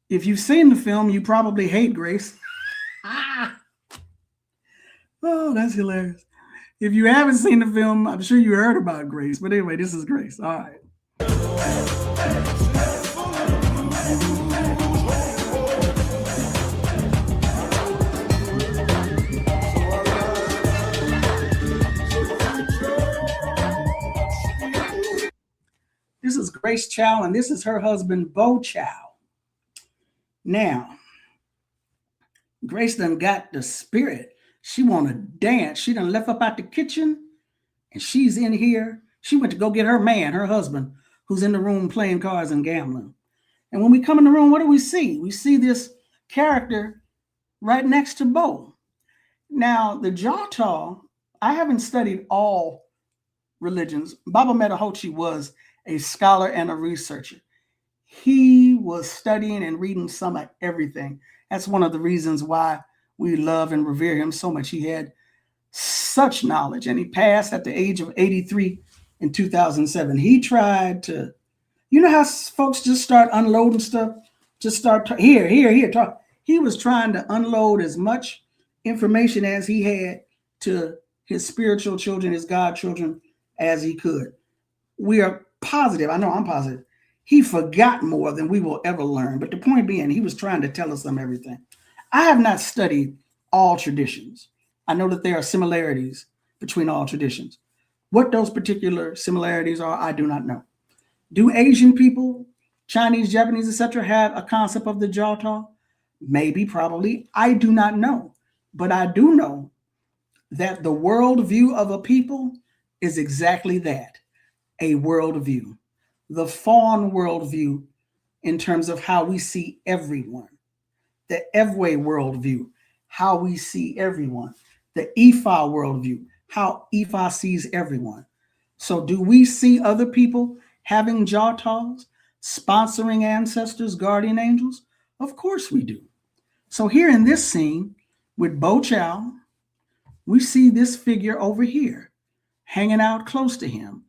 If you've seen the film, you probably hate Grace. Oh, that's hilarious. If you haven't seen the film, I'm sure you heard about Grace. But anyway, this is Grace. All right. This is Grace Chow, and this is her husband, Bo Chow. Now, Grace done got the spirit. She want to dance. She done left up out the kitchen, and she's in here. She went to go get her man, her husband, who's in the room playing cards and gambling. And when we come in the room, what do we see? We see this character right next to Bo. Now, the Djôtô, I haven't studied all religions. Baba Metahochi was a scholar and a researcher. He was studying and reading some of everything. That's one of the reasons why we love and revere him so much. He had such knowledge, and he passed at the age of 83 in 2007. He tried to, you know how folks just start unloading stuff? Just start, here, talk. He was trying to unload as much information as he had to his spiritual children, his God children, as he could. We are positive, I know I'm positive, he forgot more than we will ever learn. But the point being, he was trying to tell us everything. I have not studied all traditions. I know that there are similarities between all traditions. What those particular similarities are, I do not know. Do Asian people, Chinese, Japanese, etc., have a concept of the Djôtô? Maybe, probably. I do not know. But I do know that the worldview of a people is exactly that, a worldview. The Fawn worldview in terms of how we see everyone. The Ewe worldview, how we see everyone. The Ifa worldview, how Ifa sees everyone. So do we see other people having Djôtôs, sponsoring ancestors, guardian angels? Of course we do. So here in this scene with Bo Chow, we see this figure over here hanging out close to him,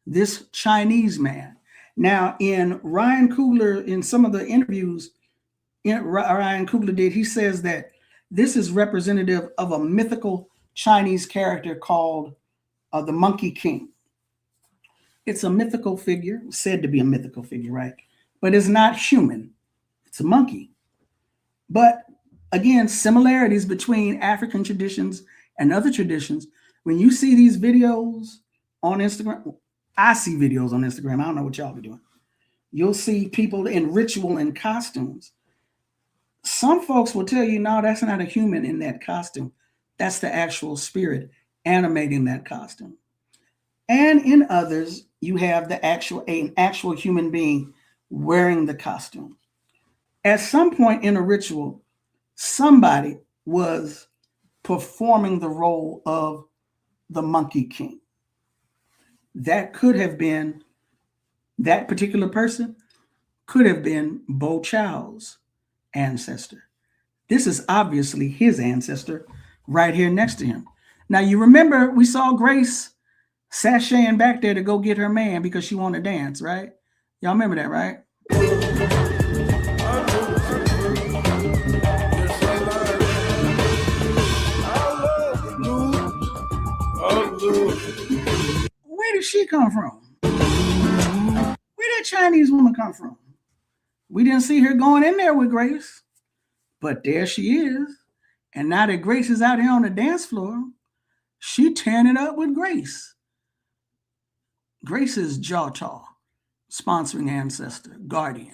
this Chinese man. Now, in Ryan Coogler, in some of the interviews Ryan Coogler did, he says that this is representative of a mythical Chinese character called the Monkey King. It's a mythical figure, said to be a mythical figure, right? But it's not human. It's a monkey. But again, similarities between African traditions and other traditions. When you see these videos on Instagram, I see videos on Instagram. I don't know what y'all be doing. You'll see people in ritual and costumes. Some folks will tell you, no, that's not a human in that costume. That's the actual spirit animating that costume. And in others, you have an actual human being wearing the costume. At some point in a ritual, somebody was performing the role of the Monkey King. That could have been, that particular person could have been Bo Chow's ancestor. This is obviously his ancestor right here next to him. Now, you remember we saw Grace sashaying back there to go get her man because she wanted to dance, right? Y'all remember that, right? Where did she come from? Where did Chinese woman come from? We didn't see her going in there with Grace, but there she is. And now that Grace is out here on the dance floor, she tearing it up with Grace. Grace is Djôtô, sponsoring ancestor, guardian.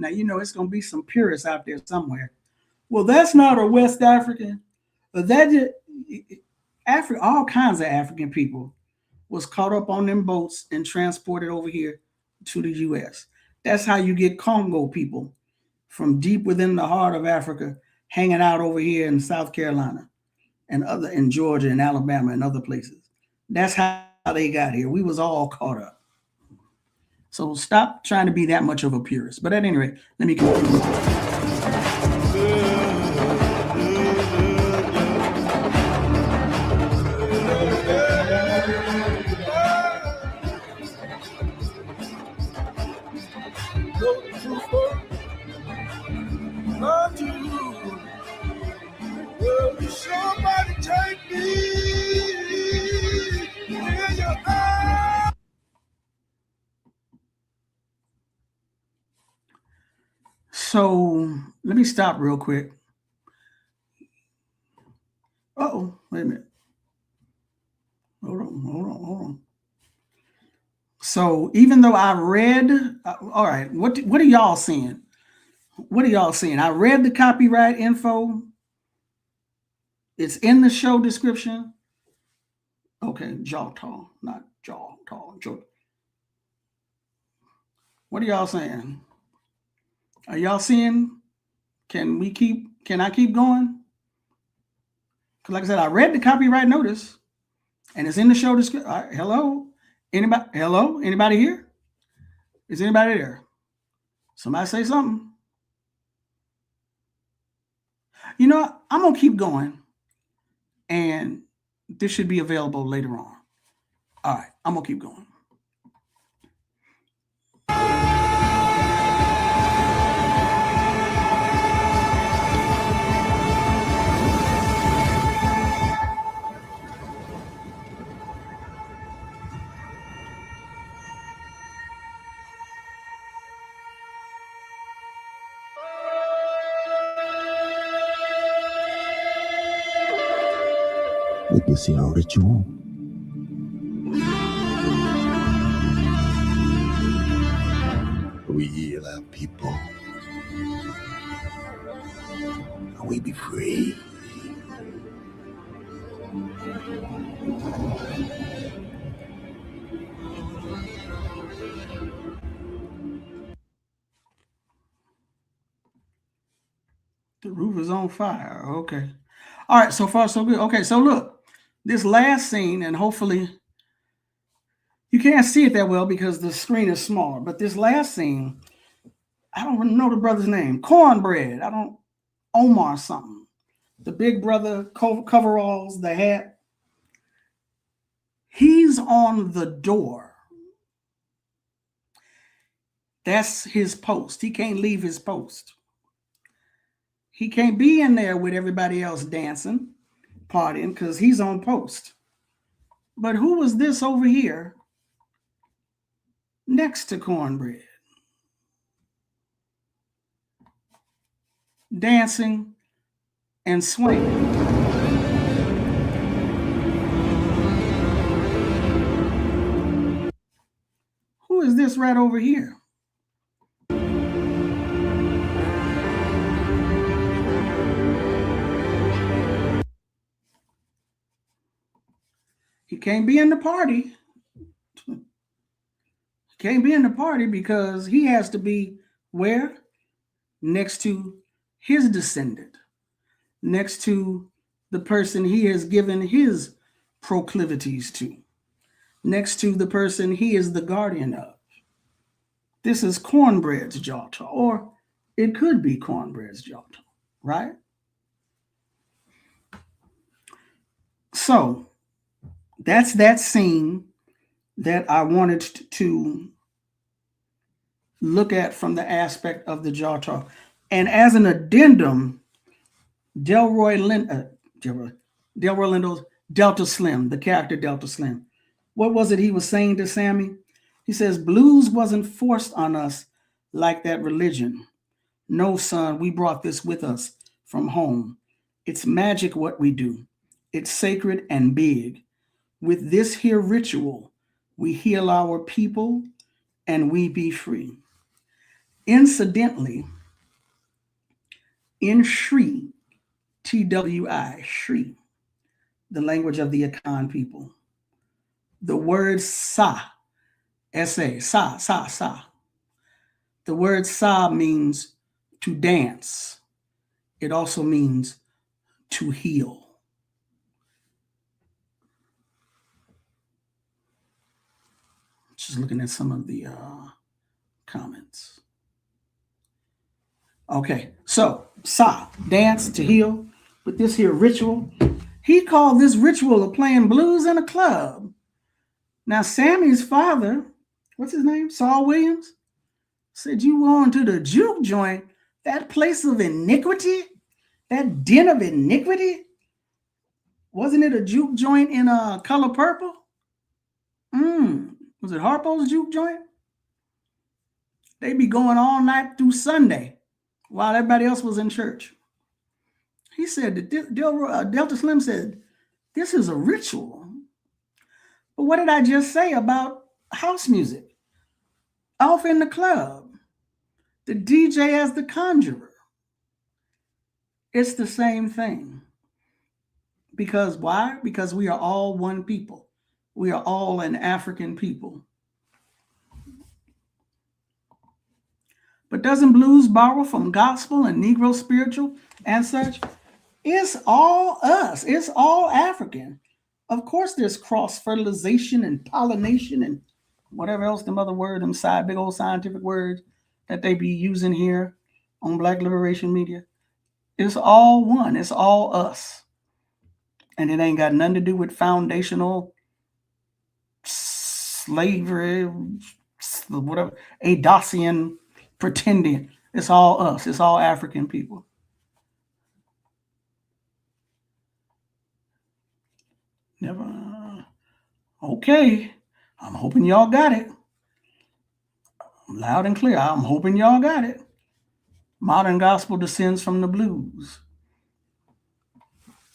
Now, you know, it's going to be some purists out there somewhere. Well, that's not a West African. That Africa, all kinds of African people was caught up on them boats and transported over here to the U.S. That's how you get Congo people from deep within the heart of Africa hanging out over here in South Carolina and in Georgia and Alabama and other places. That's how they got here. We was all caught up. So stop trying to be that much of a purist. But at any rate, let me continue. Somebody take me in your arms. So let me stop real quick. Uh-oh, wait a minute. Hold on. So even though I read, all right, what are y'all seeing? What are y'all seeing? I read the copyright info. It's in the show description. Okay, Djôtô, not Djôtô. What are y'all saying? Are y'all seeing? Can I keep going? Because like I said, I read the copyright notice and it's in the show description. Right, hello? Anybody here? Is anybody there? Somebody say something. You know, I'm going to keep going and this should be available later on. All right, I'm going to keep going. Witness our ritual. We heal our people. And we be free. The roof is on fire. Okay. All right, so far so good. Okay, so look, this last scene, and hopefully you can't see it that well because the screen is smaller, but this last scene, I don't know the brother's name. Cornbread. Omar something. The big brother, coveralls, the hat. He's on the door. That's his post. He can't leave his post. He can't be in there with everybody else dancing, partying, because he's on post. But who was this over here next to Cornbread? Dancing and swinging. Who is this right over here? He can't be in the party. He can't be in the party because he has to be where? Next to his descendant. Next to the person he has given his proclivities to. Next to the person he is the guardian of. This is Cornbread's Djôtô, or it could be Cornbread's Djôtô, right? So that's that scene that I wanted to look at from the aspect of the Djôtô. And as an addendum, Delroy Lindo's Delta Slim, the character Delta Slim. What was it he was saying to Sammy? He says, blues wasn't forced on us like that religion. No, son, we brought this with us from home. It's magic what we do. It's sacred and big. With this here ritual, we heal our people and we be free. Incidentally, in Shri, TWI, Shri, the language of the Akan people, the word sa, S-A, sa. The word sa means to dance. It also means to heal. Just looking at some of the comments. Okay, so sa, dance, to heal, with this here ritual. He called this ritual of playing blues in a club. Now, Sammy's father, what's his name? Saul Williams, said you on to the juke joint, that place of iniquity, that den of iniquity. Wasn't it a juke joint in Color Purple? Was it Harpo's juke joint? They be going all night through Sunday while everybody else was in church. He said that Delta Slim said, this is a ritual. But what did I just say about house music? Off in the club, the DJ as the conjurer. It's the same thing. Because why? Because we are all one people. We are all an African people. But doesn't blues borrow from gospel and Negro spiritual and such? It's all us. It's all African. Of course, there's cross-fertilization and pollination and whatever else, them other words, them big old scientific words that they be using here on Black Liberation Media. It's all one. It's all us. And it ain't got nothing to do with foundational slavery, whatever, Adasian pretending. It's all us. It's all African people. Never. Okay. I'm hoping y'all got it. Loud and clear. I'm hoping y'all got it. Modern gospel descends from the blues.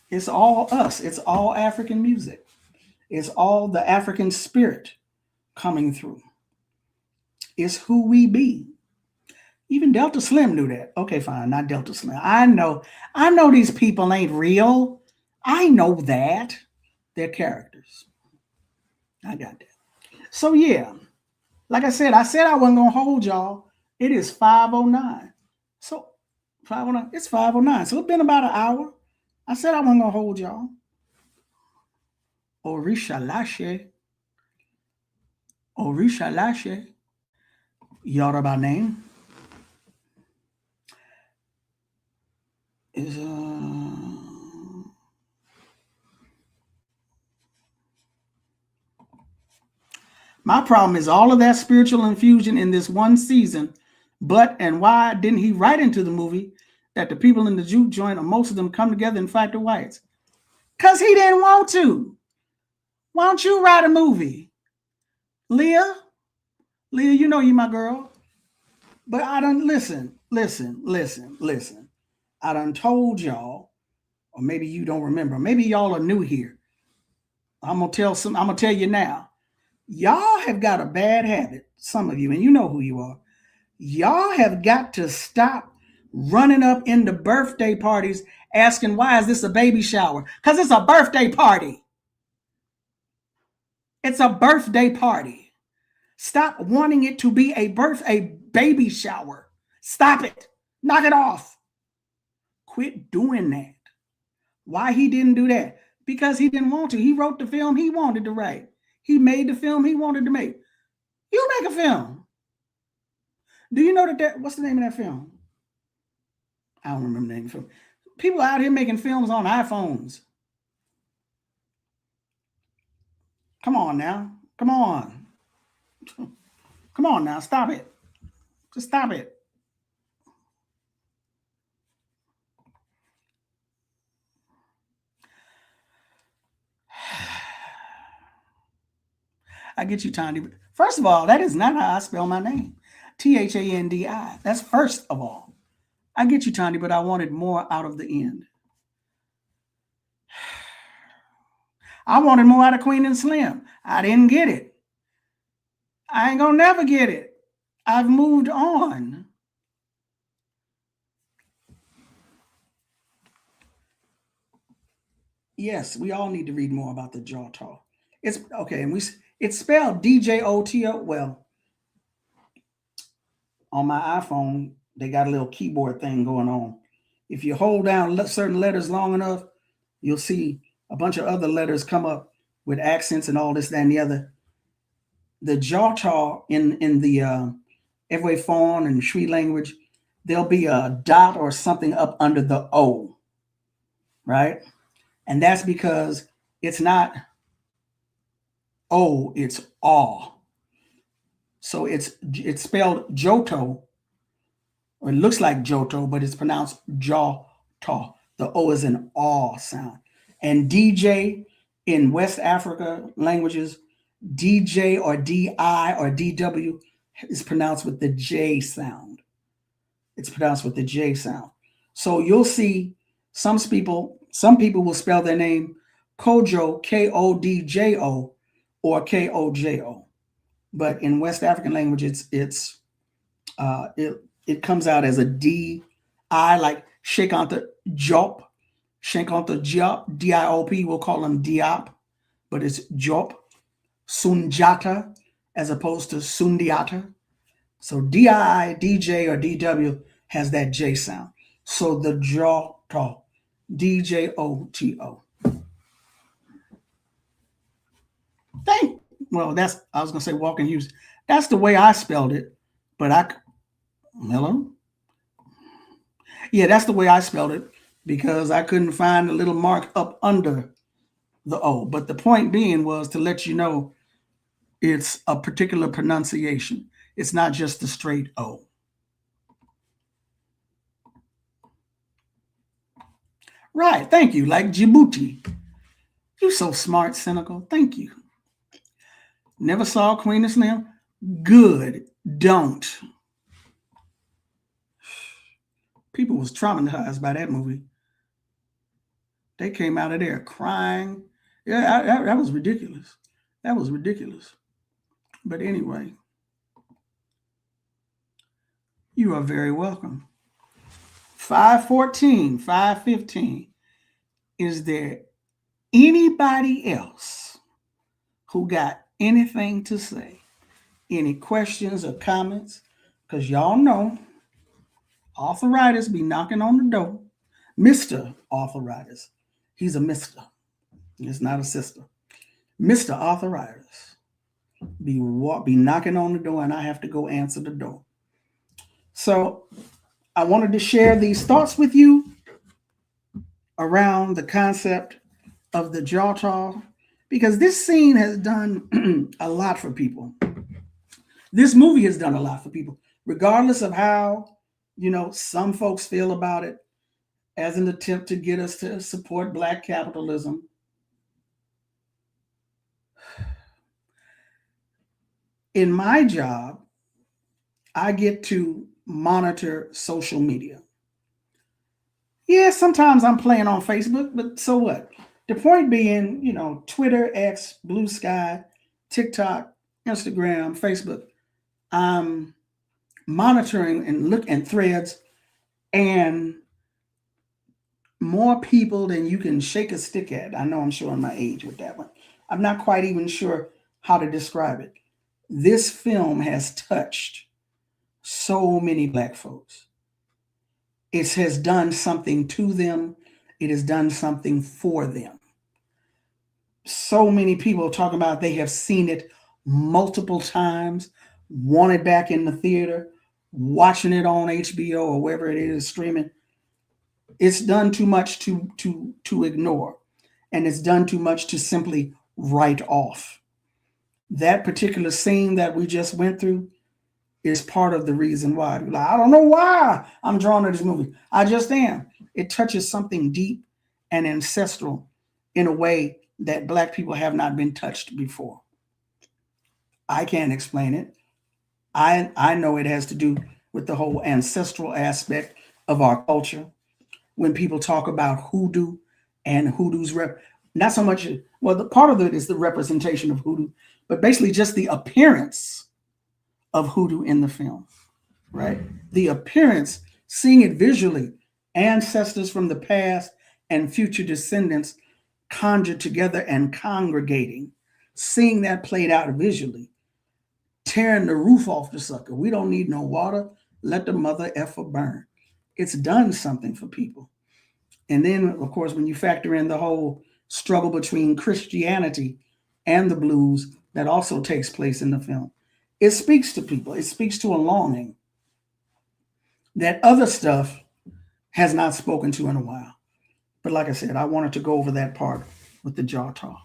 It's all us. It's all African music. It's all the African spirit coming through. It's who we be. Even Delta Slim knew that. Okay, fine, not Delta Slim. I know these people ain't real. I know that. They're characters. I got that. So yeah, like I said I wasn't gonna hold y'all. It is 5:09. So 5:09, it's 5:09. So it's been about an hour. I said I wasn't gonna hold y'all. Orisha Lashe, Yoruba name is my problem is all of that spiritual infusion in this one season. But and why didn't he write into the movie that the people in the juke joint, or most of them, come together and fight the whites? Because he didn't want to. Why don't you write a movie? Leah, you know you my girl. But I done listen. I done told y'all, or maybe you don't remember. Maybe y'all are new here. I'm gonna tell you now. Y'all have got a bad habit, some of you, and you know who you are. Y'all have got to stop running up into birthday parties asking, why is this a baby shower? Because it's a birthday party. It's a birthday party. Stop wanting it to be a baby shower. Stop it. Knock it off. Quit doing that. Why he didn't do that? Because he didn't want to. He wrote the film he wanted to write. He made the film he wanted to make. You make a film. Do you know that what's the name of that film? I don't remember the name of the film. People out here making films on iPhones. Come on now. Come on. Come on now. Stop it. Just stop it. I get you, Thandi. First of all, that is not how I spell my name. Thandi. That's first of all. I get you, Thandi, but I wanted more out of the end. I wanted more out of Queen and Slim. I didn't get it. I ain't gonna never get it. I've moved on. Yes, we all need to read more about the Djôtô. It's okay, and it's spelled Djôtô. Well, on my iPhone, they got a little keyboard thing going on. If you hold down certain letters long enough, you'll see a bunch of other letters come up with accents and all this, that, and the other. The Djôtô in the Ewe Fawn and Shui language, there'll be a dot or something up under the O, right? And that's because it's not O, it's aw. So it's spelled Djôtô, or it looks like Djôtô, but it's pronounced Djôtô. The O is an aw sound. And DJ in West Africa languages, DJ or DI or DW is pronounced with the J sound. It's pronounced with the J sound. So you'll see some people will spell their name Kojo, Kodjo, or Kojo. But in West African language, it comes out as a DI, like Shekanta Jop, Shekanta Diop, DIOP, we'll call them Diop, but it's Jop. Sunjata as opposed to Sundiata. So DI, DJ, or DW has that J sound. So the Djôtô, DJOTO. I was gonna say walking Hughes. That's the way I spelled it, but hello? Yeah, that's the way I spelled it because I couldn't find the little mark up under the O. But the point being was to let you know it's a particular pronunciation. It's not just the straight O. Right, thank you. Like Djibouti. You're so smart, cynical. Thank you. Never saw Queen of Slim? Good. Don't. People was traumatized by that movie. They came out of there crying. Yeah, that was ridiculous. That was ridiculous. But anyway, you are very welcome. 514, 515. Is there anybody else who got anything to say? Any questions or comments? Because y'all know arthritis be knocking on the door. Mr. Arthritis. He's a mister. It's not a sister. Mr. Arthritis be knocking on the door, and I have to go answer the door. So I wanted to share these thoughts with you around the concept of the Djôtô, because this scene has done a lot for people. This movie has done a lot for people, regardless of how, some folks feel about it as an attempt to get us to support Black capitalism. In my job, I get to monitor social media. Yeah, sometimes I'm playing on Facebook, but so what? The point being, Twitter, X, Blue Sky, TikTok, Instagram, Facebook, I'm monitoring and Threads, and more people than you can shake a stick at. I know I'm showing my age with that one. I'm not quite even sure how to describe it. This film has touched so many Black folks. It has done something to them. It has done something for them. So many people talk about they have seen it multiple times, want it back in the theater, watching it on HBO or wherever it is streaming. It's done too much to ignore, and it's done too much to simply write off. That particular scene that we just went through is part of the reason why. Like, I don't know why I'm drawn to this movie. I just am. It touches something deep and ancestral in a way that Black people have not been touched before. I can't explain it. I know it has to do with the whole ancestral aspect of our culture. When people talk about hoodoo and hoodoo's not so much, the part of it is the representation of hoodoo, but basically just the appearance of hoodoo in the film, right? The appearance, seeing it visually, ancestors from the past and future descendants conjured together and congregating, seeing that played out visually, tearing the roof off the sucker. We don't need no water. Let the mother effer burn. It's done something for people. And then, of course, when you factor in the whole struggle between Christianity and the blues that also takes place in the film, it speaks to people. It speaks to a longing that other stuff has not spoken to in a while. But like I said, I wanted to go over that part with the Djôtô.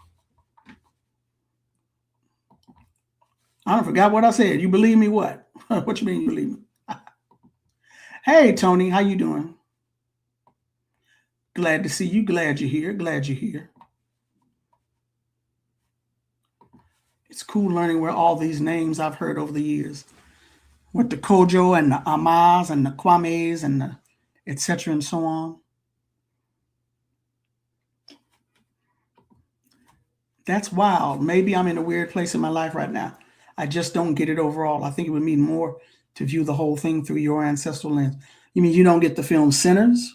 I forgot what I said. You believe me what? What you mean you believe me? Hey, Tony, how you doing? Glad to see you. Glad you're here. Glad you're here. It's cool learning where all these names I've heard over the years, with the Kojo and the Amas and the Kwames and the etc. and so on. That's wild. Maybe I'm in a weird place in my life right now. I just don't get it overall. I think it would mean more to view the whole thing through your ancestral lens. You mean you don't get the film Sinners?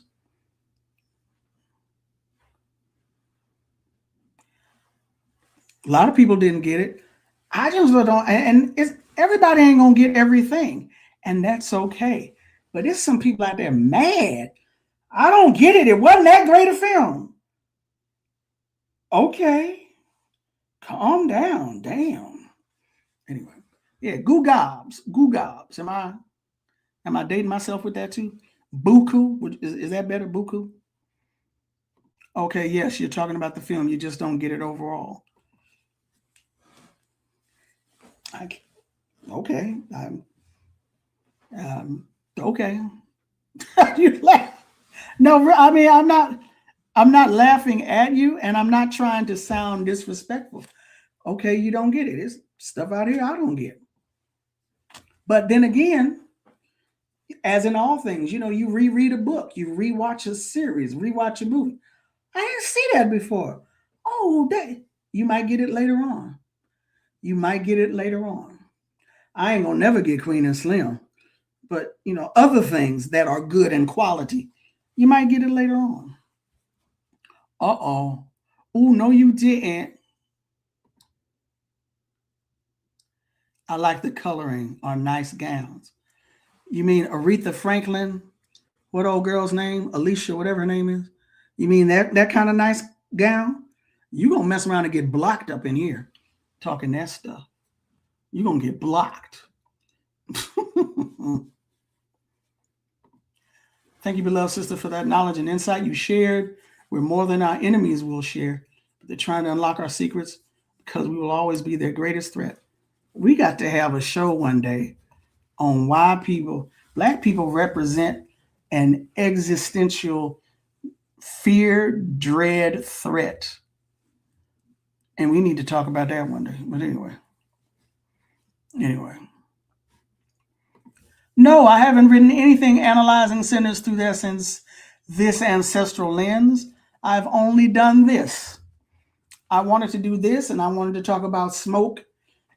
A lot of people didn't get it. I just don't, and everybody ain't gonna get everything, and that's okay. But there's some people out there mad. I don't get it. It wasn't that great a film. Okay, calm down. Damn. Anyway, yeah, goo gobs. Am I dating myself with that too? Buku, is that better? Buku. Okay, yes, you're talking about the film. You just don't get it overall. Okay. Okay. You laugh. No, I mean, I'm not laughing at you, and I'm not trying to sound disrespectful. Okay, you don't get it. It's stuff out here I don't get. But then again, as in all things, you reread a book, you rewatch a series, rewatch a movie. I didn't see that before. Oh, you might get it later on. I ain't gonna never get Queen and Slim, but other things that are good and quality, you might get it later on. Oh, no, you didn't. I like the coloring on nice gowns. You mean Aretha Franklin? What old girl's name? Alicia, whatever her name is. You mean that kind of nice gown? You gonna mess around and get blocked up in here talking that stuff. You're gonna get blocked. Thank you, beloved sister, for that knowledge and insight you shared. We're more than our enemies will share. They're trying to unlock our secrets because we will always be their greatest threat. We got to have a show one day on why Black people represent an existential fear, dread, threat. And we need to talk about that one day. But anyway. No, I haven't written anything analyzing sinners through this ancestral lens. I've only done this. I wanted to do this, and I wanted to talk about smoke.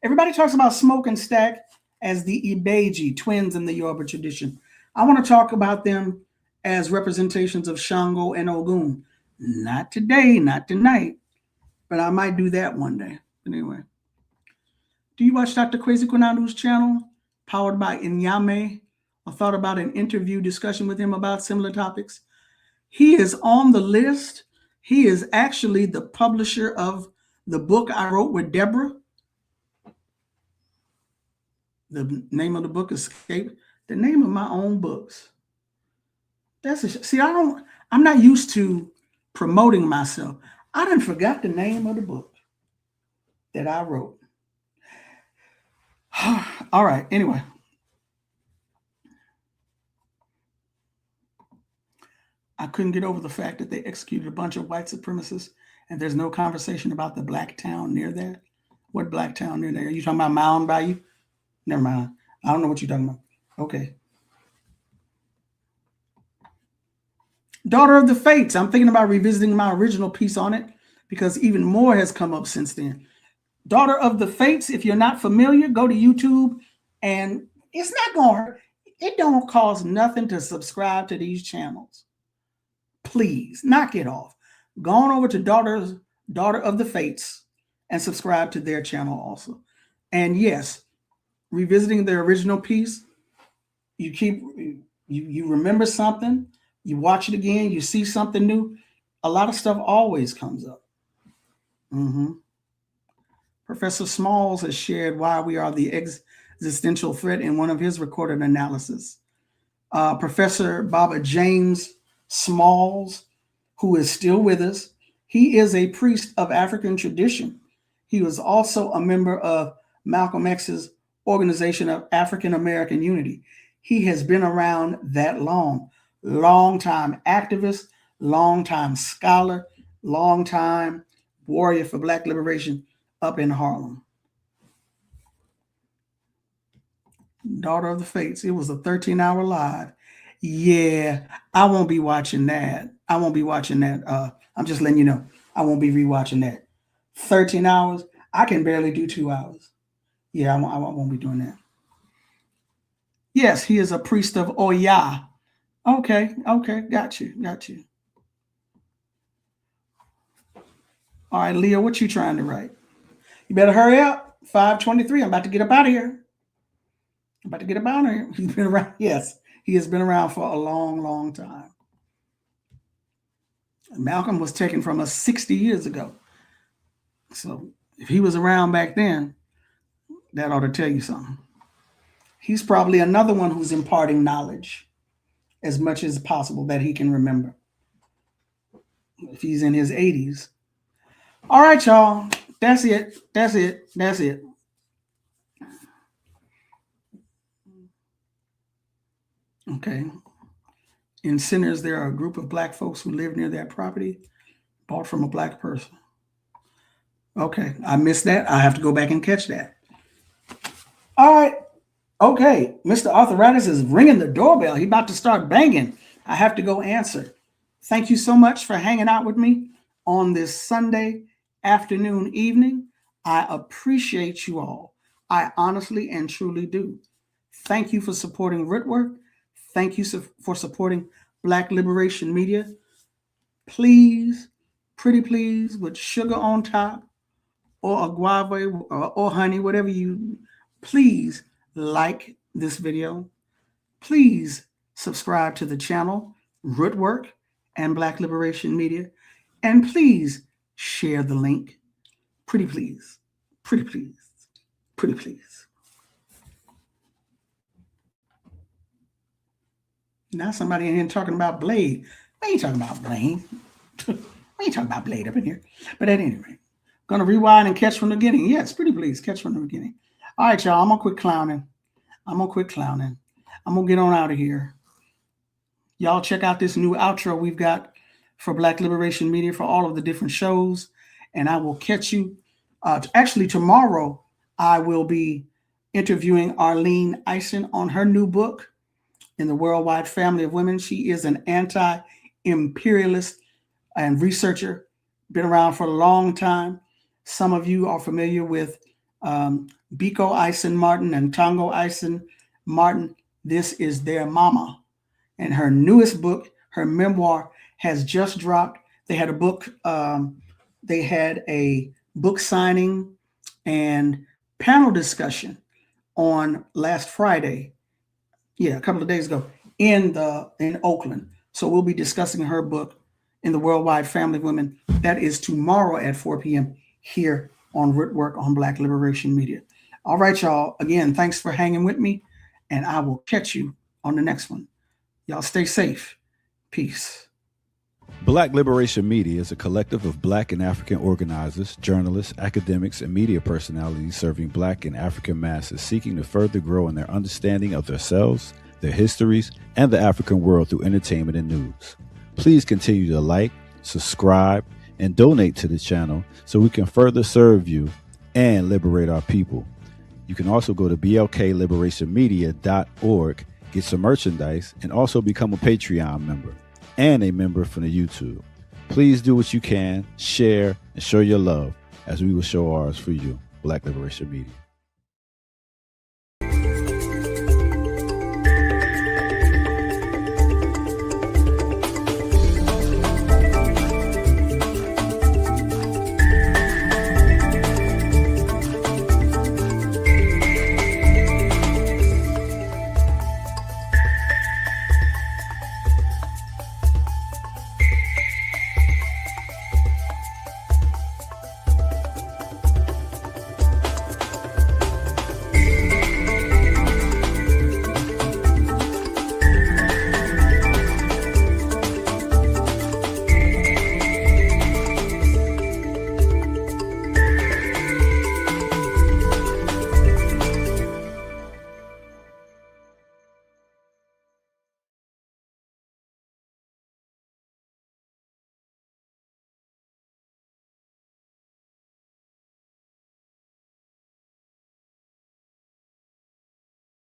Everybody talks about smoke and stack as the Ibeji, twins in the Yoruba tradition. I want to talk about them as representations of Shango and Ogun. Not today, not tonight, but I might do that one day. Anyway. Do you watch Dr. Kwesi Kwenanu's channel, powered by Inyame? I thought about an interview discussion with him about similar topics. He is on the list. He is actually the publisher of the book I wrote with Deborah. The name of the book escaped. The name of my own books. I'm not used to promoting myself. I done forgot the name of the book that I wrote. All right, anyway. I couldn't get over the fact that they executed a bunch of white supremacists, and there's no conversation about the black town near there. What black town near there? Are you talking about Mound Bayou? Never mind. I don't know what you're talking about. Okay. Daughter of the Fates. I'm thinking about revisiting my original piece on it because even more has come up since then. Daughter of the Fates. If you're not familiar, go to YouTube, and it's not going to hurt. It don't cost nothing to subscribe to these channels. Please, knock it off. Go on over to Daughter of the Fates and subscribe to their channel also. And yes, revisiting the original piece, you remember something, you watch it again, you see something new. A lot of stuff always comes up. Professor Smalls has shared why we are the existential threat in one of his recorded analysis. Professor Baba James Smalls, who is still with us, he is a priest of African tradition. He was also a member of Malcolm X's Organization of African American Unity. He has been around that long time activist, longtime scholar, longtime warrior for Black liberation up in Harlem. Daughter of the Fates. It was a 13-hour live. Yeah, I won't be watching that. I won't be watching that. I'm just letting you know. I won't be rewatching that. 13 hours. I can barely do 2 hours. Yeah, I won't be doing that. Yes, he is a priest of Oya. Okay, got you. All right, Leah, what you trying to write? You better hurry up. 5:23. I'm about to get up out of here. He's been around. Yes, he has been around for a long, long time. Malcolm was taken from us 60 years ago. So if he was around back then, that ought to tell you something. He's probably another one who's imparting knowledge as much as possible that he can remember. If he's in his 80s. All right, y'all. That's it. Okay. In Sinners, there are a group of Black folks who live near that property bought from a Black person. Okay, I missed that. I have to go back and catch that. All right. Okay, Mr. Arthritis is ringing the doorbell. He's about to start banging. I have to go answer. Thank you so much for hanging out with me on this Sunday afternoon, evening. I appreciate you all. I honestly and truly do. Thank you for supporting Rootwork. Thank you for supporting Black Liberation Media. Please, pretty please, with sugar on top or a guava or honey, whatever you, please like this video. Please subscribe to the channel, Rootwork and Black Liberation Media. And please share the link. Pretty please. Now somebody in here talking about Blade. We ain't talking about Blade. We ain't talking about Blade up in here. But at any rate, gonna rewind and catch from the beginning. Yes, pretty please, catch from the beginning. All right, y'all, I'm gonna quit clowning. I'm gonna get on out of here. Y'all check out this new outro we've got for Black Liberation Media for all of the different shows. And I will catch you. Actually, tomorrow I will be interviewing Arlene Eisen on her new book, In the Worldwide Family of Women. She is an anti-imperialist and researcher, been around for a long time. Some of you are familiar with Biko Eisen Martin and Tongo Eisen Martin. This is their mama. And her newest book, her memoir, has just dropped. They had a book signing and panel discussion on last Friday. Yeah, a couple of days ago in Oakland. So we'll be discussing her book, In the Worldwide Family of Women. That is tomorrow at 4 p.m. here on Rootwork on Black Liberation Media. All right, y'all. Again, thanks for hanging with me, and I will catch you on the next one. Y'all stay safe. Peace. Black Liberation Media is a collective of Black and African organizers, journalists, academics, and media personalities serving Black and African masses seeking to further grow in their understanding of themselves, their histories, and the African world through entertainment and news. Please continue to like, subscribe, and donate to the channel so we can further serve you and liberate our people. You can also go to blkliberationmedia.org, get some merchandise, and also become a Patreon member and a member from the YouTube. Please do what you can, share, and show your love as we will show ours for you. Black Liberation Media.